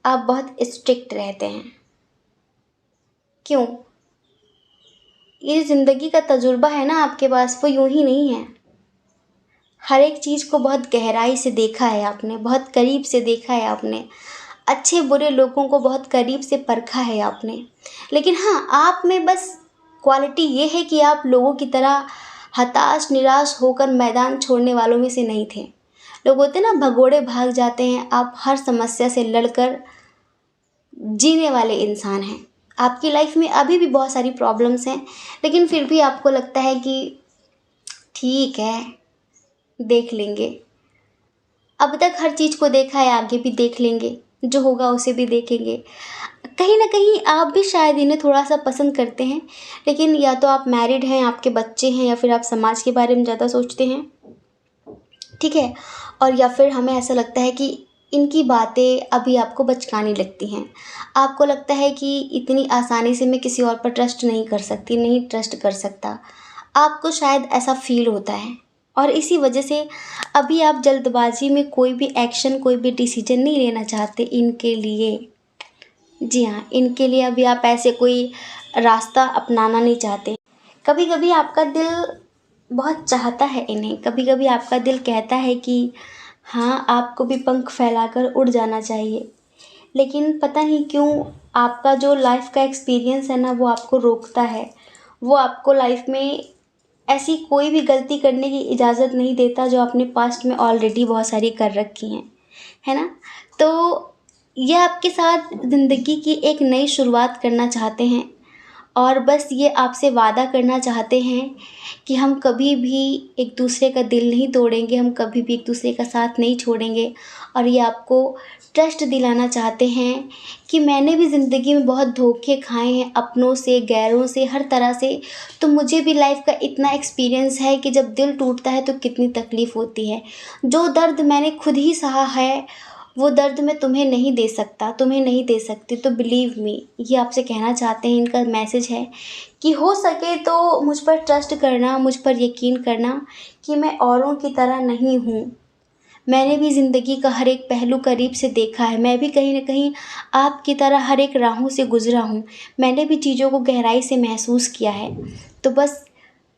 आप बहुत स्ट्रिक्ट रहते हैं। क्यों? ये ज़िंदगी का तजुर्बा है ना आपके पास, वो यूं ही नहीं है। हर एक चीज़ को बहुत गहराई से देखा है आपने, बहुत करीब से देखा है आपने, अच्छे बुरे लोगों को बहुत करीब से परखा है आपने। लेकिन हाँ, आप में बस क्वालिटी ये है कि आप लोगों की तरह हताश निराश होकर मैदान छोड़ने वालों में से नहीं थे। लोग होते ना भगोड़े भाग जाते हैं, आप हर समस्या से लड़कर जीने वाले इंसान हैं। आपकी लाइफ में अभी भी बहुत सारी प्रॉब्लम्स हैं, लेकिन फिर भी आपको लगता है कि ठीक है, देख लेंगे। अब तक हर चीज़ को देखा है, आगे भी देख लेंगे, जो होगा उसे भी देखेंगे। कहीं ना कहीं आप भी शायद इन्हें थोड़ा सा पसंद करते हैं, लेकिन या तो आप मैरिड हैं, आपके बच्चे हैं, या फिर आप समाज के बारे में ज़्यादा सोचते हैं, ठीक है। और या फिर हमें ऐसा लगता है कि इनकी बातें अभी आपको बचकानी लगती हैं। आपको लगता है कि इतनी आसानी से मैं किसी और पर ट्रस्ट नहीं कर सकती, नहीं ट्रस्ट कर सकता। आपको शायद ऐसा फील होता है और इसी वजह से अभी आप जल्दबाजी में कोई भी एक्शन, कोई भी डिसीजन नहीं लेना चाहते इनके लिए। जी हाँ, इनके लिए अभी आप ऐसे कोई रास्ता अपनाना नहीं चाहते। कभी कभी आपका दिल बहुत चाहता है इन्हें, कभी कभी आपका दिल कहता है कि हाँ, आपको भी पंख फैलाकर उड़ जाना चाहिए। लेकिन पता नहीं क्यों आपका जो लाइफ का एक्सपीरियंस है ना, वो आपको रोकता है। वो आपको लाइफ में ऐसी कोई भी गलती करने की इजाज़त नहीं देता जो आपने पास्ट में ऑलरेडी बहुत सारी कर रखी हैं, है ना। तो ये आपके साथ ज़िंदगी की एक नई शुरुआत करना चाहते हैं और बस ये आपसे वादा करना चाहते हैं कि हम कभी भी एक दूसरे का दिल नहीं तोड़ेंगे, हम कभी भी एक दूसरे का साथ नहीं छोड़ेंगे। और ये आपको ट्रस्ट दिलाना चाहते हैं कि मैंने भी ज़िंदगी में बहुत धोखे खाए हैं, अपनों से, गैरों से, हर तरह से। तो मुझे भी लाइफ का इतना एक्सपीरियंस है कि जब दिल टूटता है तो कितनी तकलीफ़ होती है। जो दर्द मैंने खुद ही सहा है, वो दर्द मैं तुम्हें नहीं दे सकता, तुम्हें नहीं दे सकती। तो बिलीव मी, ये आपसे कहना चाहते हैं, इनका मैसेज है कि हो सके तो मुझ पर ट्रस्ट करना, मुझ पर यकीन करना कि मैं औरों की तरह नहीं हूँ। मैंने भी ज़िंदगी का हर एक पहलू करीब से देखा है, मैं भी कहीं न कहीं आपकी तरह हर एक राहों से गुज़रा हूँ। मैंने भी चीज़ों को गहराई से महसूस किया है। तो बस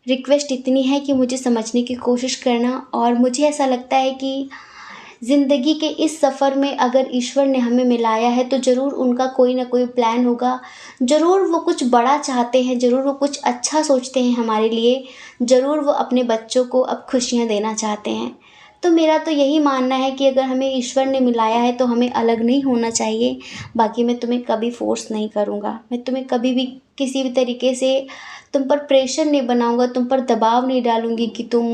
रिक्वेस्ट इतनी है कि मुझे समझने की कोशिश करना। और मुझे ऐसा लगता है कि ज़िंदगी के इस सफ़र में अगर ईश्वर ने हमें मिलाया है तो ज़रूर उनका कोई ना कोई प्लान होगा। ज़रूर वो कुछ बड़ा चाहते हैं, ज़रूर वो कुछ अच्छा सोचते हैं हमारे लिए, ज़रूर वो अपने बच्चों को अब खुशियाँ देना चाहते हैं। तो मेरा तो यही मानना है कि अगर हमें ईश्वर ने मिलाया है तो हमें अलग नहीं होना चाहिए। बाकी मैं तुम्हें कभी फोर्स नहीं करूँगा, मैं तुम्हें कभी भी किसी भी तरीके से तुम पर प्रेशर नहीं बनाऊँगा, तुम पर दबाव नहीं डालूँगी कि तुम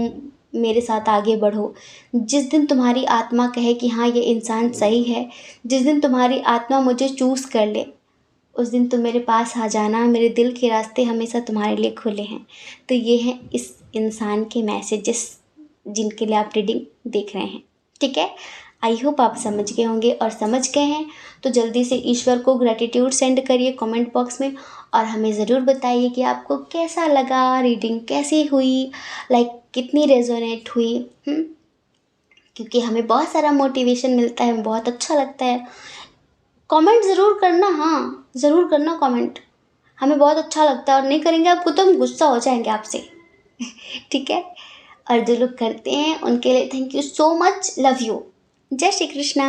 मेरे साथ आगे बढ़ो। जिस दिन तुम्हारी आत्मा कहे कि हाँ ये इंसान सही है, जिस दिन तुम्हारी आत्मा मुझे चूज़ कर ले, उस दिन तुम मेरे पास आ जाना। मेरे दिल के रास्ते हमेशा तुम्हारे लिए खुले हैं। तो ये हैं इस इंसान के मैसेजेस जिनके लिए आप रीडिंग देख रहे हैं, ठीक है। आई होप आप समझ गए होंगे, और समझ गए हैं तो जल्दी से ईश्वर को ग्रैटिट्यूड सेंड करिए कमेंट बॉक्स में, और हमें ज़रूर बताइए कि आपको कैसा लगा, रीडिंग कैसी हुई, लाइक कितनी रेजोनेट हुई। क्योंकि हमें बहुत सारा मोटिवेशन मिलता है, बहुत अच्छा लगता है। कमेंट ज़रूर करना, हाँ ज़रूर करना कमेंट, हमें बहुत अच्छा लगता है। और नहीं करेंगे आपको तो हम गुस्सा हो जाएंगे आपसे ठीक है। और जो लोग करते हैं उनके लिए thank you so much, love you. जय श्री कृष्णा।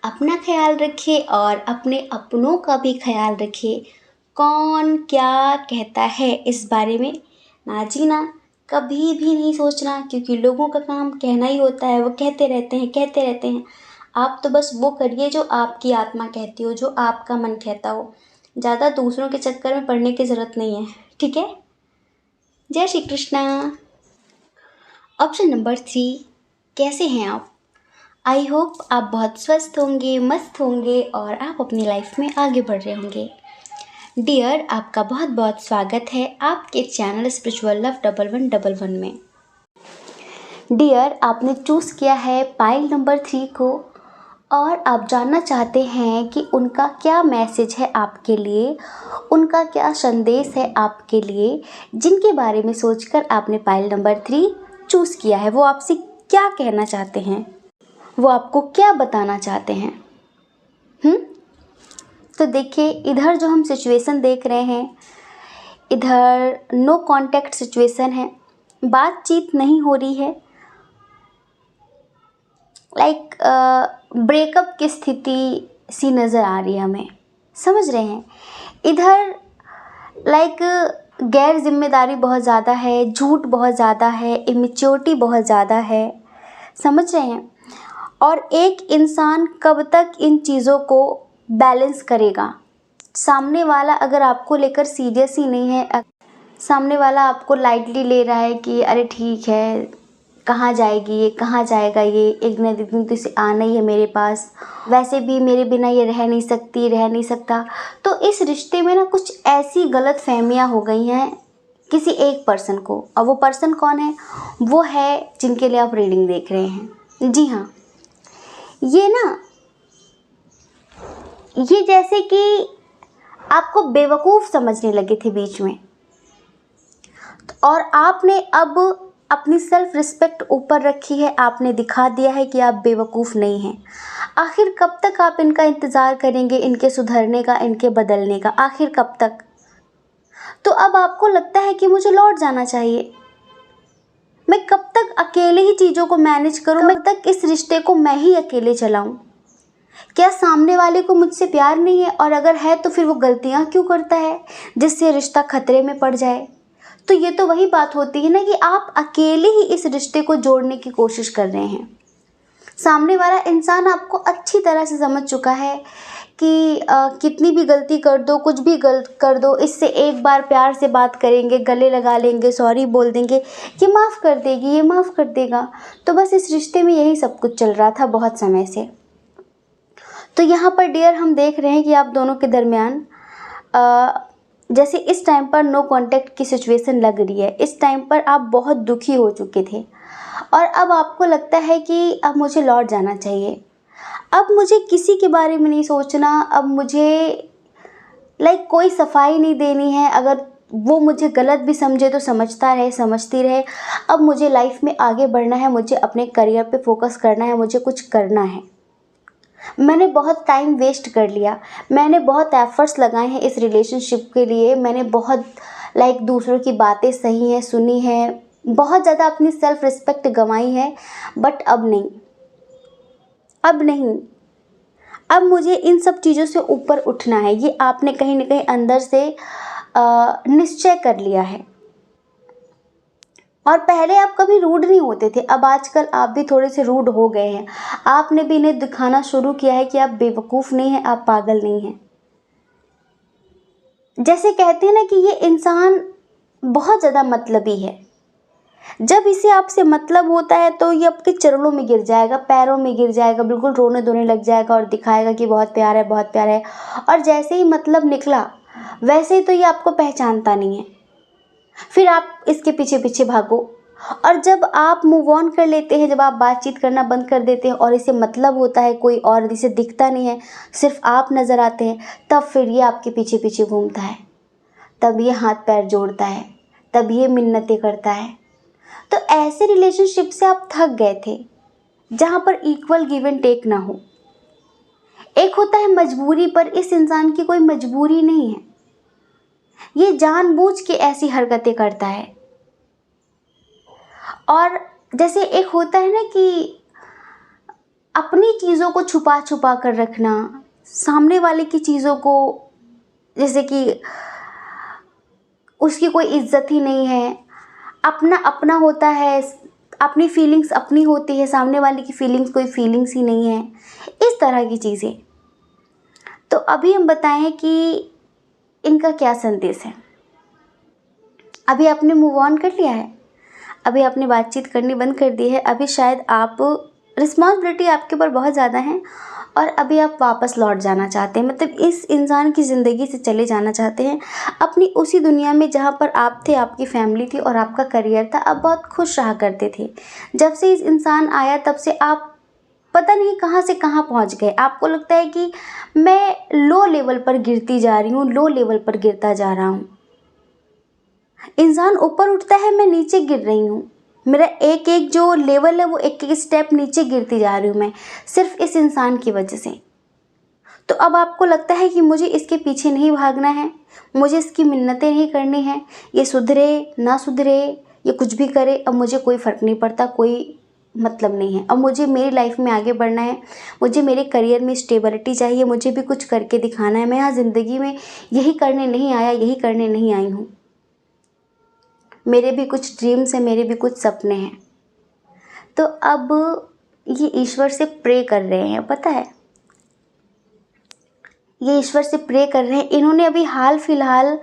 अपना ख्याल रखिए और अपने अपनों का भी ख्याल रखिए। कौन क्या कहता है इस बारे में ना जीना, कभी भी नहीं सोचना, क्योंकि लोगों का काम कहना ही होता है। वो कहते रहते हैं कहते रहते हैं। आप तो बस वो करिए जो आपकी आत्मा कहती हो, जो आपका मन कहता हो। ज़्यादा दूसरों के चक्कर में पड़ने की ज़रूरत नहीं है, ठीक है। जय श्री कृष्णा। ऑप्शन नंबर 3, कैसे हैं आप? आई होप आप बहुत स्वस्थ होंगे, मस्त होंगे और आप अपनी लाइफ में आगे बढ़ रहे होंगे। डियर, आपका बहुत बहुत स्वागत है आपके चैनल स्पिरिचुअल लव 1111 में। डियर, आपने चूज़ किया है पाइल नंबर 3 को, और आप जानना चाहते हैं कि उनका क्या मैसेज है आपके लिए, उनका क्या संदेश है आपके लिए, जिनके बारे में सोचकर आपने पाइल नंबर 3 चूज़ किया है। वो आपसे क्या कहना चाहते हैं, वो आपको क्या बताना चाहते हैं। तो देखिए, इधर जो हम सिचुएशन देख रहे हैं, इधर नो कांटेक्ट सिचुएशन है, बातचीत नहीं हो रही है, लाइक ब्रेकअप की स्थिति सी नज़र आ रही है हमें, समझ रहे हैं। इधर लाइक गैर जिम्मेदारी बहुत ज़्यादा है, झूठ बहुत ज़्यादा है, इमेच्योरिटी बहुत ज़्यादा है, समझ रहे हैं। और एक इंसान कब तक इन चीज़ों को बैलेंस करेगा। सामने वाला अगर आपको लेकर सीरियस ही नहीं है, सामने वाला आपको लाइटली ले रहा है कि अरे ठीक है, कहाँ जाएगी ये, कहाँ जाएगा ये, एक न एक दिन तो इसे आना ही है मेरे पास, वैसे भी मेरे बिना ये रह नहीं सकती, रह नहीं सकता। तो इस रिश्ते में ना कुछ ऐसी गलत फहमियाँ हो गई हैं किसी एक पर्सन को, और वो पर्सन कौन है? वो है जिनके लिए आप रीडिंग देख रहे हैं। जी हाँ, ये ना, ये जैसे कि आपको बेवकूफ़ समझने लगे थे बीच में, और आपने अब अपनी सेल्फ रिस्पेक्ट ऊपर रखी है। आपने दिखा दिया है कि आप बेवकूफ़ नहीं हैं। आखिर कब तक आप इनका इंतज़ार करेंगे, इनके सुधरने का, इनके बदलने का? आखिर कब तक? तो अब आपको लगता है कि मुझे लौट जाना चाहिए। मैं कब तक अकेले ही चीज़ों को मैनेज करूँ? मैं कब तक इस रिश्ते को मैं ही अकेले चलाऊँ? क्या सामने वाले को मुझसे प्यार नहीं है? और अगर है तो फिर वो गलतियाँ क्यों करता है जिससे रिश्ता खतरे में पड़ जाए? तो ये तो वही बात होती है ना कि आप अकेले ही इस रिश्ते को जोड़ने की कोशिश कर रहे हैं। सामने वाला इंसान आपको अच्छी तरह से समझ चुका है कि कितनी भी गलती कर दो, कुछ भी गलत कर दो, इससे एक बार प्यार से बात करेंगे, गले लगा लेंगे, सॉरी बोल देंगे, ये माफ़ कर देगी, ये माफ़ कर देगा। तो बस इस रिश्ते में यही सब कुछ चल रहा था बहुत समय से। तो यहाँ पर डियर, हम देख रहे हैं कि आप दोनों के दरमियान जैसे इस टाइम पर नो कांटेक्ट की सिचुएशन लग रही है। इस टाइम पर आप बहुत दुखी हो चुके थे, और अब आपको लगता है कि अब मुझे लौट जाना चाहिए, अब मुझे किसी के बारे में नहीं सोचना, अब मुझे लाइक कोई सफाई नहीं देनी है। अगर वो मुझे गलत भी समझे तो समझता रहे, समझती रहे। अब मुझे लाइफ में आगे बढ़ना है, मुझे अपने करियर पे फोकस करना है, मुझे कुछ करना है। मैंने बहुत टाइम वेस्ट कर लिया, मैंने बहुत एफर्ट्स लगाए हैं इस रिलेशनशिप के लिए, मैंने बहुत लाइक दूसरों की बातें सही हैं, सुनी है, बहुत ज़्यादा अपनी सेल्फ रिस्पेक्ट गंवाई है। बट अब नहीं, अब नहीं, अब मुझे इन सब चीज़ों से ऊपर उठना है। ये आपने कहीं ना कहीं अंदर से निश्चय कर लिया है। और पहले आप कभी रूड नहीं होते थे, अब आजकल आप भी थोड़े से रूड हो गए हैं। आपने भी इन्हें दिखाना शुरू किया है कि आप बेवकूफ़ नहीं हैं, आप पागल नहीं हैं। जैसे कहते हैं ना कि ये इंसान बहुत ज़्यादा मतलबी है। जब इसे आपसे मतलब होता है तो ये आपके चरणों में गिर जाएगा, पैरों में गिर जाएगा, बिल्कुल रोने धोने लग जाएगा और दिखाएगा कि बहुत प्यार है, बहुत प्यार है। और जैसे ही मतलब निकला वैसे ही तो ये आपको पहचानता नहीं है, फिर आप इसके पीछे पीछे भागो। और जब आप मूव ऑन कर लेते हैं, जब आप बातचीत करना बंद कर देते हैं और इसे मतलब होता है कोई और, इसे दिखता नहीं है, सिर्फ आप नज़र आते हैं, तब फिर ये आपके पीछे पीछे घूमता है, तब ये हाथ पैर जोड़ता है, तब ये मिन्नतें करता है। तो ऐसे रिलेशनशिप से आप थक गए थे जहाँ पर इक्वल गिव एंड टेक ना हो। एक होता है मजबूरी, पर इस इंसान की कोई मजबूरी नहीं है, ये जानबूझ के ऐसी हरकतें करता है। और जैसे एक होता है ना कि अपनी चीज़ों को छुपा छुपा कर रखना, सामने वाले की चीज़ों को, जैसे कि उसकी कोई इज्जत ही नहीं है, अपना अपना होता है, अपनी फीलिंग्स अपनी होती है, सामने वाले की फीलिंग्स कोई फीलिंग्स ही नहीं है, इस तरह की चीज़ें। तो अभी हम बताएं कि इनका क्या संदेश है। अभी आपने मूव ऑन कर लिया है, अभी आपने बातचीत करनी बंद कर दी है, अभी शायद आप, रिस्पॉन्सिबिलिटी आपके ऊपर बहुत ज़्यादा है और अभी आप वापस लौट जाना चाहते हैं, मतलब इस इंसान की ज़िंदगी से चले जाना चाहते हैं, अपनी उसी दुनिया में जहाँ पर आप थे, आपकी फैमिली थी और आपका करियर था, आप बहुत खुश रहा करते थे। जब से इस इंसान आया तब से आप पता नहीं कहाँ से कहाँ पहुँच गए। आपको लगता है कि मैं लो लेवल पर गिरती जा रही हूँ, लो लेवल पर गिरता जा रहा हूँ। इंसान ऊपर उठता है, मैं नीचे गिर रही हूँ, मेरा एक एक जो लेवल है वो एक एक स्टेप नीचे गिरती जा रही हूँ मैं, सिर्फ इस इंसान की वजह से। तो अब आपको लगता है कि मुझे इसके पीछे नहीं भागना है, मुझे इसकी मिन्नतें नहीं करनी है, ये सुधरे ना सुधरे, ये कुछ भी करे, अब मुझे कोई फ़र्क नहीं पड़ता, कोई मतलब नहीं है। अब मुझे मेरी लाइफ में आगे बढ़ना है, मुझे मेरे करियर में स्टेबिलिटी चाहिए, मुझे भी कुछ करके दिखाना है। मैं यहाँ ज़िंदगी में यही करने नहीं आया, यही करने नहीं आई हूँ, मेरे भी कुछ ड्रीम्स हैं, मेरे भी कुछ सपने हैं। तो अब ये ईश्वर से प्रे कर रहे हैं, पता है, ये ईश्वर से प्रे कर रहे हैं। इन्होंने अभी हाल फिलहाल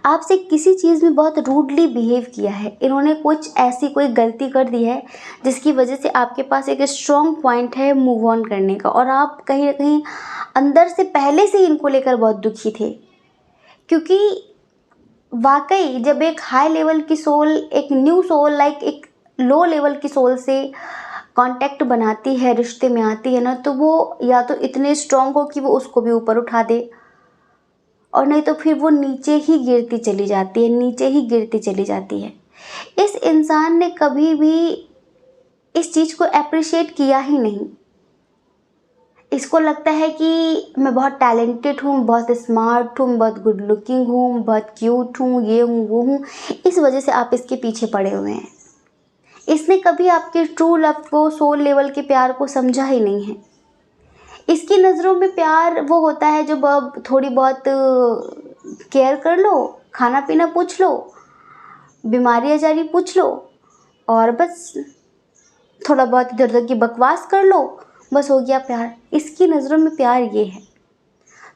आपसे किसी चीज़ में बहुत रूडली बिहेव किया है, इन्होंने कुछ ऐसी कोई गलती कर दी है जिसकी वजह से आपके पास एक स्ट्रॉन्ग पॉइंट है मूव ऑन करने का, और आप कहीं ना कहीं अंदर से पहले से इनको लेकर बहुत दुखी थे। क्योंकि वाकई जब एक हाई लेवल की सोल एक न्यू सोल लाइक एक लो लेवल की सोल से कांटेक्ट बनाती है, रिश्ते में आती है ना, तो वो या तो इतने स्ट्रांग हो कि वो उसको भी ऊपर उठा दे, और नहीं तो फिर वो नीचे ही गिरती चली जाती है, नीचे ही गिरती चली जाती है। इस इंसान ने कभी भी इस चीज़ को अप्रिशिएट किया ही नहीं। इसको लगता है कि मैं बहुत टैलेंटेड हूँ, बहुत स्मार्ट हूँ, बहुत गुड लुकिंग हूँ, बहुत क्यूट हूँ, ये हूँ वो हूँ, इस वजह से आप इसके पीछे पड़े हुए हैं। इसने कभी आपके ट्रू लव को, सोल लेवल के प्यार को समझा ही नहीं है। इसकी नज़रों में प्यार वो होता है जो थोड़ी बहुत केयर कर लो, खाना पीना पूछ लो, बीमारी आजारी पूछ लो, और बस थोड़ा बहुत इधर उधर की बकवास कर लो, बस हो गया प्यार। इसकी नज़रों में प्यार ये है।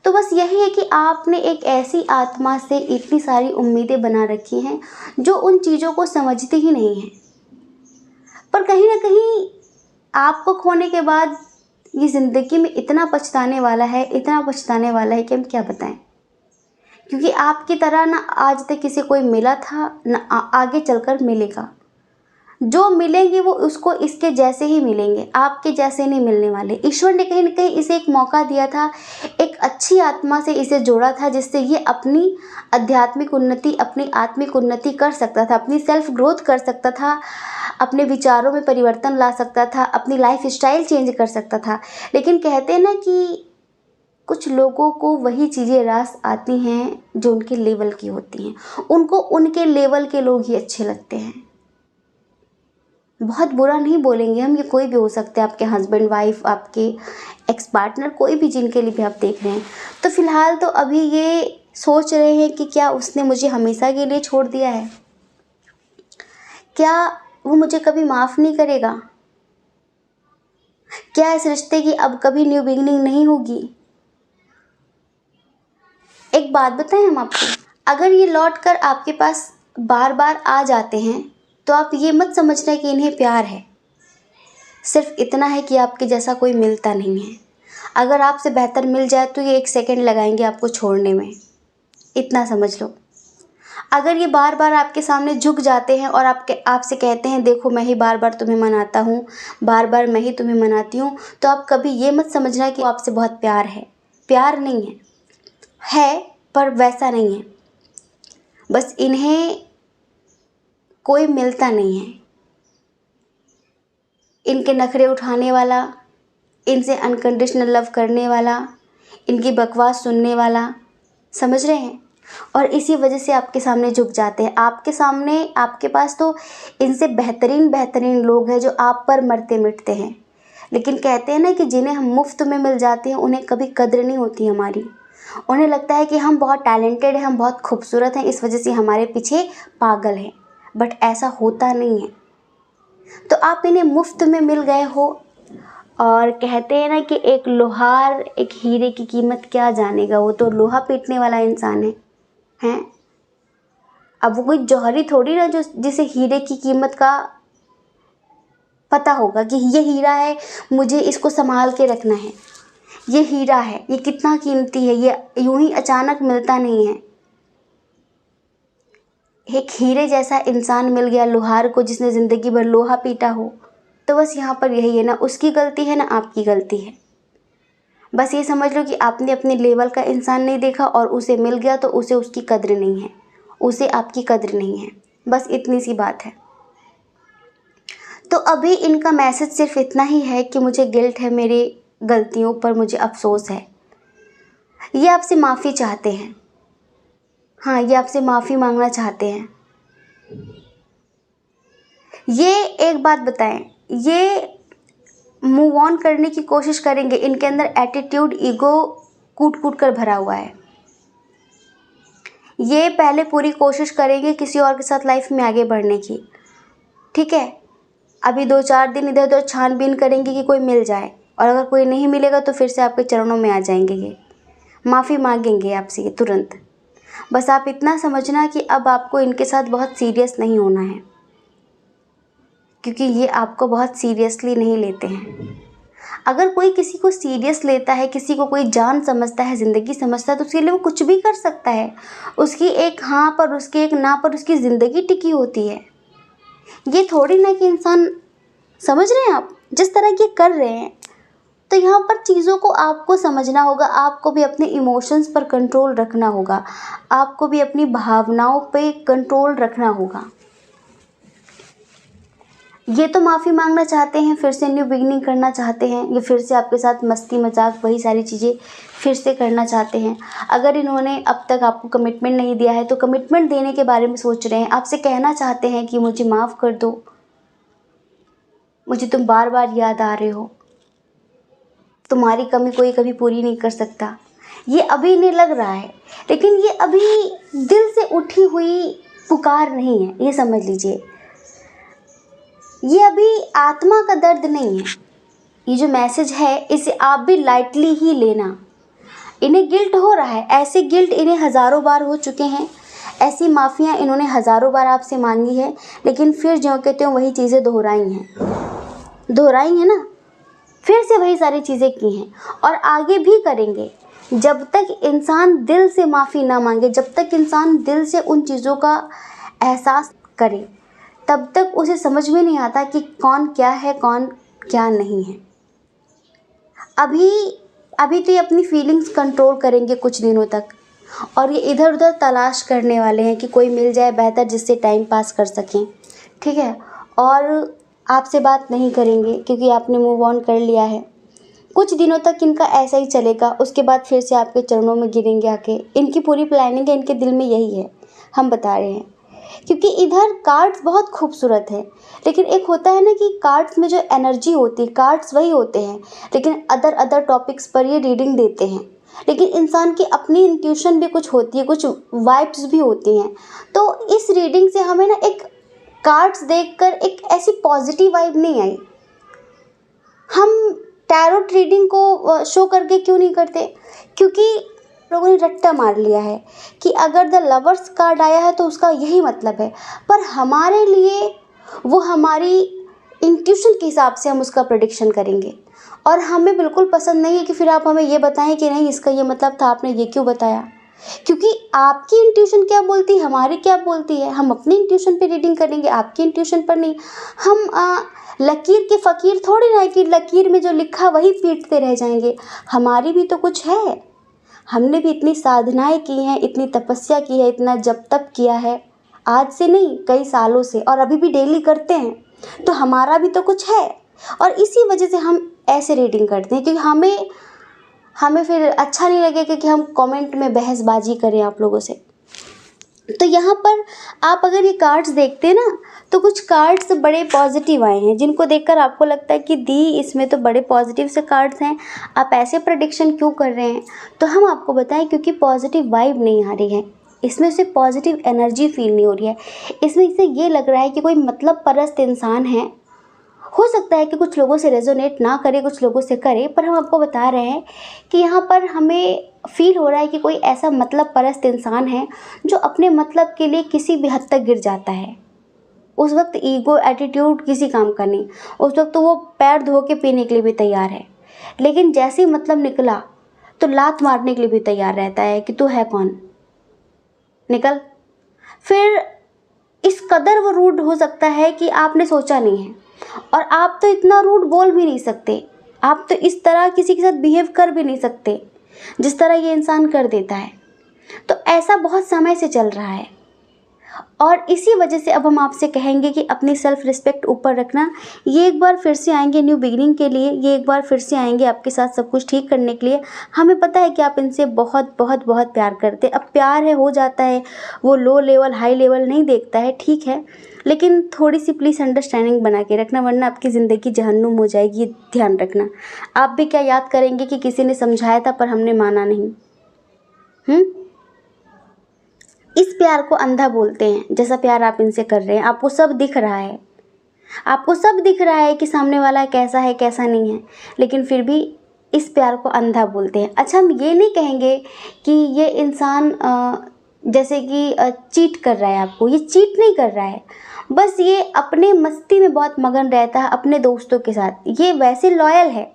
तो बस यही है कि आपने एक ऐसी आत्मा से इतनी सारी उम्मीदें बना रखी हैं जो उन चीज़ों को समझती ही नहीं है। पर कहीं ना कहीं आपको खोने के बाद ये ज़िंदगी में इतना पछताने वाला है, इतना पछताने वाला है कि हम क्या बताएं। क्योंकि आपकी तरह ना आज तक किसी कोई मिला था, ना आगे चलकर मिलेगा। जो मिलेंगे वो उसको इसके जैसे ही मिलेंगे, आपके जैसे नहीं मिलने वाले। ईश्वर ने कहीं ना कहीं इसे एक मौका दिया था, एक अच्छी आत्मा से इसे जोड़ा था, जिससे ये अपनी आध्यात्मिक उन्नति, अपनी आत्मिक उन्नति कर सकता था, अपनी सेल्फ ग्रोथ कर सकता था, अपने विचारों में परिवर्तन ला सकता था, अपनी लाइफ स्टाइल चेंज कर सकता था। लेकिन कहते हैं ना कि कुछ लोगों को वही चीज़ें रास आती हैं जो उनके लेवल की होती हैं, उनको उनके लेवल के लोग ही अच्छे लगते हैं। बहुत बुरा नहीं बोलेंगे हम, ये कोई भी हो सकते हैं, आपके हस्बैंड वाइफ, आपके एक्स पार्टनर, कोई भी जिनके लिए भी आप देख रहे हैं। तो फिलहाल तो अभी ये सोच रहे हैं कि क्या उसने मुझे हमेशा के लिए छोड़ दिया है, क्या वो मुझे कभी माफ़ नहीं करेगा? क्या इस रिश्ते की अब कभी न्यू बिगिनिंग नहीं होगी? एक बात बताएं हम आपको, अगर ये लौट कर आपके पास बार बार आ जाते हैं तो आप ये मत समझना कि इन्हें प्यार है। सिर्फ इतना है कि आपके जैसा कोई मिलता नहीं है। अगर आपसे बेहतर मिल जाए तो ये 1 सेकंड लगाएंगे आपको छोड़ने में, इतना समझ लो। अगर ये बार बार आपके सामने झुक जाते हैं और आपसे कहते हैं देखो मैं ही बार बार तुम्हें मनाता हूँ, बार बार मैं ही तुम्हें मनाती हूँ, तो आप कभी ये मत समझना कि आपसे बहुत प्यार है। प्यार नहीं है पर वैसा नहीं है। बस इन्हें कोई मिलता नहीं है। इनके नखरे उठाने वाला, इनसे अनकंडीशनल लव करने वाला, इनकी बकवास सुनने वाला, समझ रहे हैं? और इसी वजह से आपके सामने झुक जाते हैं। आपके सामने, आपके पास तो इनसे बेहतरीन बेहतरीन लोग हैं जो आप पर मरते मिटते हैं, लेकिन कहते हैं ना कि जिन्हें हम मुफ्त में मिल जाते हैं उन्हें कभी कद्र नहीं होती हमारी। उन्हें लगता है कि हम बहुत टैलेंटेड हैं, हम बहुत खूबसूरत हैं, इस वजह से हमारे पीछे पागल हैं। बट ऐसा होता नहीं है। तो आप इन्हें मुफ्त में मिल गए हो और कहते हैं ना कि एक लोहार एक हीरे की कीमत क्या जानेगा, वो तो लोहा पीटने वाला इंसान है। अब वो कोई जौहरी थोड़ी ना जो जिसे हीरे की कीमत का पता होगा कि ये हीरा है, मुझे इसको संभाल के रखना है, ये हीरा है, ये कितना कीमती है, ये यूं ही अचानक मिलता नहीं है। एक हीरे जैसा इंसान मिल गया लोहार को जिसने ज़िंदगी भर लोहा पीटा हो। तो बस यहाँ पर यही है, ना उसकी गलती है ना आपकी गलती है। बस ये समझ लो कि आपने अपने लेवल का इंसान नहीं देखा और उसे मिल गया तो उसे उसकी कद्र नहीं है, उसे आपकी कद्र नहीं है। बस इतनी सी बात है। तो अभी इनका मैसेज सिर्फ इतना ही है कि मुझे गिल्ट है, मेरी गलतियों पर मुझे अफसोस है। ये आपसे माफ़ी चाहते हैं। हाँ, ये आपसे माफ़ी मांगना चाहते हैं। ये एक बात बताएं, ये मूव ऑन करने की कोशिश करेंगे। इनके अंदर एटीट्यूड, ईगो कूट कूट कर भरा हुआ है। ये पहले पूरी कोशिश करेंगे किसी और के साथ लाइफ में आगे बढ़ने की, ठीक है। अभी 2-4 दिन इधर उधर छानबीन करेंगे कि कोई मिल जाए, और अगर कोई नहीं मिलेगा तो फिर से आपके चरणों में आ जाएंगे। ये माफ़ी मांगेंगे आपसे ये तुरंत। बस आप इतना समझना कि अब आपको इनके साथ बहुत सीरियस नहीं होना है, क्योंकि ये आपको बहुत सीरियसली नहीं लेते हैं। अगर कोई किसी को सीरियस लेता है, किसी को कोई जान समझता है, ज़िंदगी समझता है, तो उसके लिए वो कुछ भी कर सकता है। उसकी एक हाँ पर, उसकी एक ना पर उसकी ज़िंदगी टिकी होती है। ये थोड़ी ना कि इंसान, समझ रहे हैं आप, जिस तरह ये कर रहे हैं। तो यहाँ पर चीज़ों को आपको समझना होगा। आपको भी अपने इमोशंस पर कंट्रोल रखना होगा, आपको भी अपनी भावनाओं पे कंट्रोल रखना होगा। ये तो माफ़ी मांगना चाहते हैं, फिर से न्यू बिगिनिंग करना चाहते हैं, ये फिर से आपके साथ मस्ती मजाक वही सारी चीज़ें फिर से करना चाहते हैं। अगर इन्होंने अब तक आपको कमिटमेंट नहीं दिया है तो कमिटमेंट देने के बारे में सोच रहे हैं। आपसे कहना चाहते हैं कि मुझे माफ़ कर दो, मुझे तुम बार बार याद आ रहे हो, तुम्हारी कमी कोई कभी पूरी नहीं कर सकता। ये अभी इन्हें लग रहा है, लेकिन ये अभी दिल से उठी हुई पुकार नहीं है, ये समझ लीजिए। ये अभी आत्मा का दर्द नहीं है। ये जो मैसेज है इसे आप भी लाइटली ही लेना। इन्हें गिल्ट हो रहा है, ऐसे गिल्ट इन्हें हज़ारों बार हो चुके हैं, ऐसी माफ़ियाँ इन्होंने हज़ारों बार आपसे मांगी है, लेकिन फिर जो कहते हैं वही चीज़ें दोहराई हैं ना, फिर से वही सारी चीज़ें की हैं और आगे भी करेंगे। जब तक इंसान दिल से माफ़ी ना मांगे, जब तक इंसान दिल से उन चीज़ों का एहसास करे, तब तक उसे समझ में नहीं आता कि कौन क्या है, कौन क्या नहीं है। अभी तो ये अपनी फीलिंग्स कंट्रोल करेंगे कुछ दिनों तक, और ये इधर उधर तलाश करने वाले हैं कि कोई मिल जाए बेहतर जिससे टाइम पास कर सकें, ठीक है। और आपसे बात नहीं करेंगे क्योंकि आपने मूव ऑन कर लिया है। कुछ दिनों तक इनका ऐसा ही चलेगा, उसके बाद फिर से आपके चरणों में गिरेंगे आके। इनकी पूरी प्लानिंग है, इनके दिल में यही है, हम बता रहे हैं। क्योंकि इधर कार्ड्स बहुत खूबसूरत है, लेकिन एक होता है ना कि कार्ड्स में जो एनर्जी होती है, कार्ड्स वही होते हैं, लेकिन अदर टॉपिक्स पर ये रीडिंग देते हैं। लेकिन इंसान की अपनी इंट्यूशन भी कुछ होती है, कुछ वाइब्स भी होती हैं। तो इस रीडिंग से हमें ना एक कार्ड्स देखकर एक ऐसी पॉजिटिव वाइब नहीं आई। हम टैरोट रीडिंग को शो करके क्यों नहीं करते? क्योंकि लोगों ने रट्टा मार लिया है कि अगर द लवर्स कार्ड आया है तो उसका यही मतलब है, पर हमारे लिए वो हमारी इंट्यूशन के हिसाब से हम उसका प्रेडिक्शन करेंगे, और हमें बिल्कुल पसंद नहीं है कि फिर आप हमें ये बताएं कि नहीं इसका ये मतलब था, आपने ये क्यों बताया। क्योंकि आपकी इंट्यूशन क्या बोलती है, हमारी क्या बोलती है, हम अपनी इंट्यूशन पे रीडिंग करेंगे, आपकी इंट्यूशन पर नहीं। हम लकीर के फ़कीर थोड़ी ना है कि लकीर में जो लिखा वही पीटते रह जाएंगे। हमारी भी तो कुछ है, हमने भी इतनी साधनाएं की हैं, इतनी तपस्या की है, इतना जप तप किया है, आज से नहीं कई सालों से, और अभी भी डेली करते हैं, तो हमारा भी तो कुछ है। और इसी वजह से हम ऐसे रीडिंग करते हैं, क्योंकि हमें फिर अच्छा नहीं लगेगा कि हम कमेंट में बहसबाजी करें आप लोगों से। तो यहाँ पर आप अगर ये कार्ड्स देखते हैं ना, तो कुछ कार्ड्स बड़े पॉजिटिव आए हैं, जिनको देखकर आपको लगता है कि दी इसमें तो बड़े पॉजिटिव से कार्ड्स हैं, आप ऐसे प्रेडिक्शन क्यों कर रहे हैं? तो हम आपको बताएं क्योंकि पॉजिटिव वाइब नहीं आ रही है, इसमें से पॉजिटिव एनर्जी फील नहीं हो रही है। इसमें से ये लग रहा है कि कोई मतलब परस्त इंसान है। हो सकता है कि कुछ लोगों से रेजोनेट ना करे, कुछ लोगों से करे, पर हम आपको बता रहे हैं कि यहाँ पर हमें फील हो रहा है कि कोई ऐसा मतलब परस्त इंसान है जो अपने मतलब के लिए किसी भी हद तक गिर जाता है। उस वक्त ईगो एटीट्यूड किसी काम का नहीं, उस वक्त तो वो पैर धो के पीने के लिए भी तैयार है, लेकिन जैसे ही मतलब निकला तो लात मारने के लिए भी तैयार रहता है कि तू है कौन, निकल। फिर इस कदर वो रूड हो सकता है कि आपने सोचा नहीं है, और आप तो इतना रूड बोल भी नहीं सकते, आप तो इस तरह किसी के साथ बिहेव कर भी नहीं सकते जिस तरह ये इंसान कर देता है। तो ऐसा बहुत समय से चल रहा है, और इसी वजह से अब हम आपसे कहेंगे कि अपनी सेल्फ रिस्पेक्ट ऊपर रखना। ये एक बार फिर से आएंगे न्यू बिगिनिंग के लिए, ये एक बार फिर से आएंगे आपके साथ सब कुछ ठीक करने के लिए। हमें पता है कि आप इनसे बहुत बहुत बहुत प्यार करते, अब प्यार है हो जाता है, वो लो लेवल हाई लेवल नहीं देखता है, ठीक है, लेकिन थोड़ी सी प्लीज़ अंडरस्टैंडिंग बना के रखना, वरना आपकी ज़िंदगी जहन्नुम हो जाएगी, ये ध्यान रखना। आप भी क्या याद करेंगे कि किसी ने समझाया था पर हमने माना नहीं। इस प्यार को अंधा बोलते हैं, जैसा प्यार आप इनसे कर रहे हैं। आपको सब दिख रहा है, आपको सब दिख रहा है कि सामने वाला कैसा है कैसा नहीं है, लेकिन फिर भी इस प्यार को अंधा बोलते हैं। अच्छा, हम ये नहीं कहेंगे कि ये इंसान जैसे कि चीट कर रहा है आपको, ये चीट नहीं कर रहा है, बस ये अपने मस्ती में बहुत मगन रहता है अपने दोस्तों के साथ। ये वैसे लॉयल है,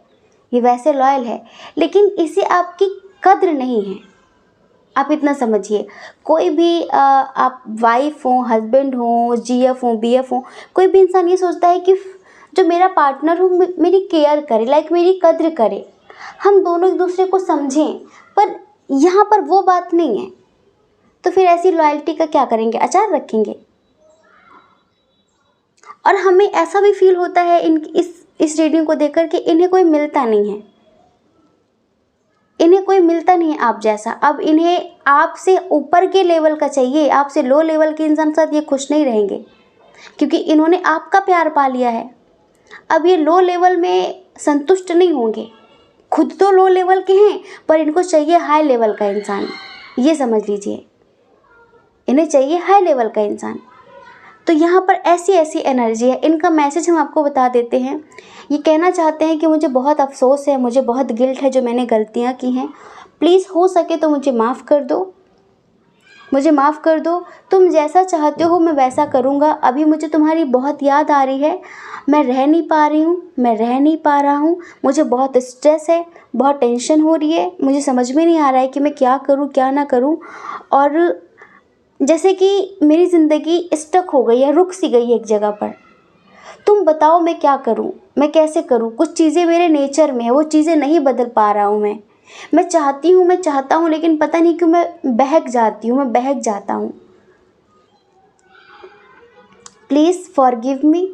ये वैसे लॉयल है, लेकिन इसे आपकी कद्र नहीं है। आप इतना समझिए, कोई भी आप वाइफ हो, हस्बैंड हो, जीएफ हो, बीएफ हो, कोई भी इंसान ये सोचता है कि जो मेरा पार्टनर हो मेरी केयर करे, लाइक मेरी कद्र करे, हम दोनों एक दूसरे को समझें, पर यहाँ पर वो बात नहीं है। तो फिर ऐसी लॉयल्टी का क्या करेंगे, अचार रखेंगे। और हमें ऐसा भी फील होता है इस रीडिंग को देखकर कि इन्हें कोई मिलता नहीं है, इन्हें कोई मिलता नहीं है आप जैसा। अब इन्हें आपसे ऊपर के लेवल का चाहिए, आपसे लो लेवल के इंसान के साथ ये खुश नहीं रहेंगे, क्योंकि इन्होंने आपका प्यार पा लिया है। अब ये लो लेवल में संतुष्ट नहीं होंगे, खुद तो लो लेवल के हैं, पर इनको चाहिए हाई लेवल का इंसान, ये समझ लीजिए, इन्हें चाहिए हाई लेवल का इंसान। तो यहाँ पर ऐसी ऐसी एनर्जी है। इनका मैसेज हम आपको बता देते हैं। ये कहना चाहते हैं कि मुझे बहुत अफसोस है, मुझे बहुत गिल्ट है जो मैंने गलतियाँ की हैं, प्लीज़ हो सके तो मुझे माफ़ कर दो, मुझे माफ़ कर दो, तुम जैसा चाहते हो मैं वैसा करूँगा। अभी मुझे तुम्हारी बहुत याद आ रही है, मैं रह नहीं पा रही हूँ, मैं रह नहीं पा रहा हूँ, मुझे बहुत स्ट्रेस है, बहुत टेंशन हो रही है, मुझे समझ में नहीं आ रहा है कि मैं क्या करूँ क्या ना करूँ, और जैसे कि मेरी ज़िंदगी स्टक हो गई है, रुक सी गई है एक जगह पर। तुम बताओ मैं क्या करूं, मैं कैसे करूं? कुछ चीज़ें मेरे नेचर में है, वो चीज़ें नहीं बदल पा रहा हूं मैं चाहता हूं, लेकिन पता नहीं क्यों मैं बहक जाती हूं, मैं बहक जाता हूं। प्लीज़ फॉरगिव मी,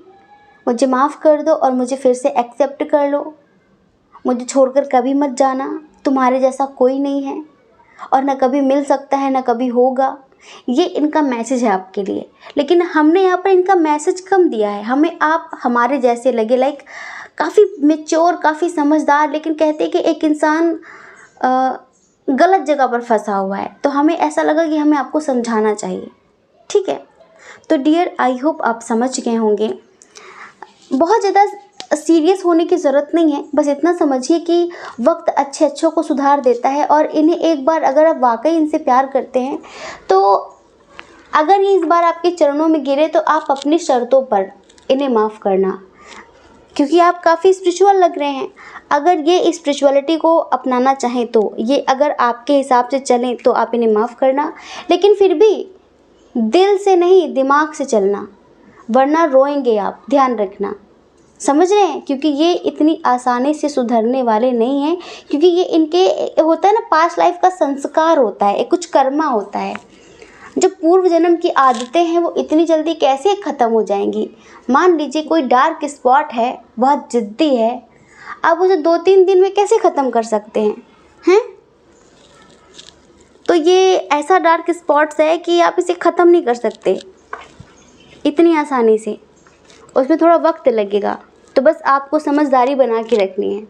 मुझे माफ़ कर दो और मुझे फिर से एक्सेप्ट कर लो। मुझे छोड़कर कभी मत जाना, तुम्हारे जैसा कोई नहीं है, और ना कभी मिल सकता है ना कभी होगा। ये इनका मैसेज है आपके लिए, लेकिन हमने यहाँ पर इनका मैसेज कम दिया है। हमें आप हमारे जैसे लगे, लाइक काफ़ी मैच्योर, काफ़ी समझदार, लेकिन कहते हैं कि एक इंसान गलत जगह पर फंसा हुआ है, तो हमें ऐसा लगा कि हमें आपको समझाना चाहिए, ठीक है। तो डियर, आई होप आप समझ गए होंगे। बहुत ज़्यादा सीरियस होने की ज़रूरत नहीं है, बस इतना समझिए कि वक्त अच्छे अच्छों को सुधार देता है, और इन्हें एक बार अगर आप वाकई इनसे प्यार करते हैं तो अगर ये इस बार आपके चरणों में गिरे तो आप अपनी शर्तों पर इन्हें माफ़ करना, क्योंकि आप काफ़ी स्पिरिचुअल लग रहे हैं। अगर ये स्पिरिचुअलिटी को अपनाना चाहें तो ये अगर आपके हिसाब से चलें तो आप इन्हें माफ़ करना, लेकिन फिर भी दिल से नहीं, दिमाग से चलना, वरना रोएंगे आप, ध्यान रखना। समझ रहे हैं? क्योंकि ये इतनी आसानी से सुधरने वाले नहीं हैं, क्योंकि ये इनके होता है ना, पास्ट लाइफ का संस्कार होता है, एक कुछ कर्मा होता है। जो पूर्व जन्म की आदतें हैं वो इतनी जल्दी कैसे ख़त्म हो जाएंगी। मान लीजिए कोई डार्क स्पॉट है, बहुत ज़िद्दी है, आप उसे 2-3 दिन में कैसे ख़त्म कर सकते हैं? तो ये ऐसा डार्क स्पॉट्स है कि आप इसे ख़त्म नहीं कर सकते इतनी आसानी से, उसमें थोड़ा वक्त लगेगा। तो बस आपको समझदारी बना के रखनी है।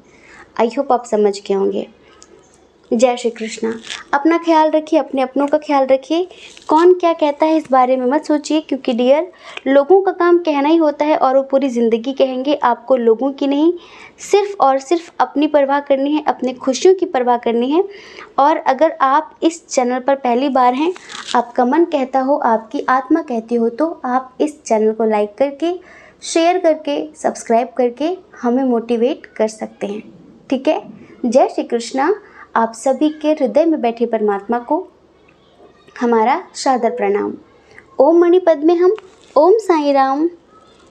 आई होप आप समझ गए होंगे। जय श्री कृष्णा। अपना ख्याल रखिए, अपने अपनों का ख्याल रखिए। कौन क्या कहता है इस बारे में मत सोचिए, क्योंकि डियर, लोगों का काम कहना ही होता है और वो पूरी ज़िंदगी कहेंगे। आपको लोगों की नहीं, सिर्फ़ और सिर्फ अपनी परवाह करनी है, अपनी खुशियों की परवाह करनी है। और अगर आप इस चैनल पर पहली बार हैं, आपका मन कहता हो, आपकी आत्मा कहती हो, तो आप इस चैनल को लाइक करके, शेयर करके, सब्सक्राइब करके हमें मोटिवेट कर सकते हैं। ठीक है? जय श्री कृष्णा। आप सभी के हृदय में बैठे परमात्मा को हमारा सादर प्रणाम। ओम मणि पद्मे हम। ओम साई राम।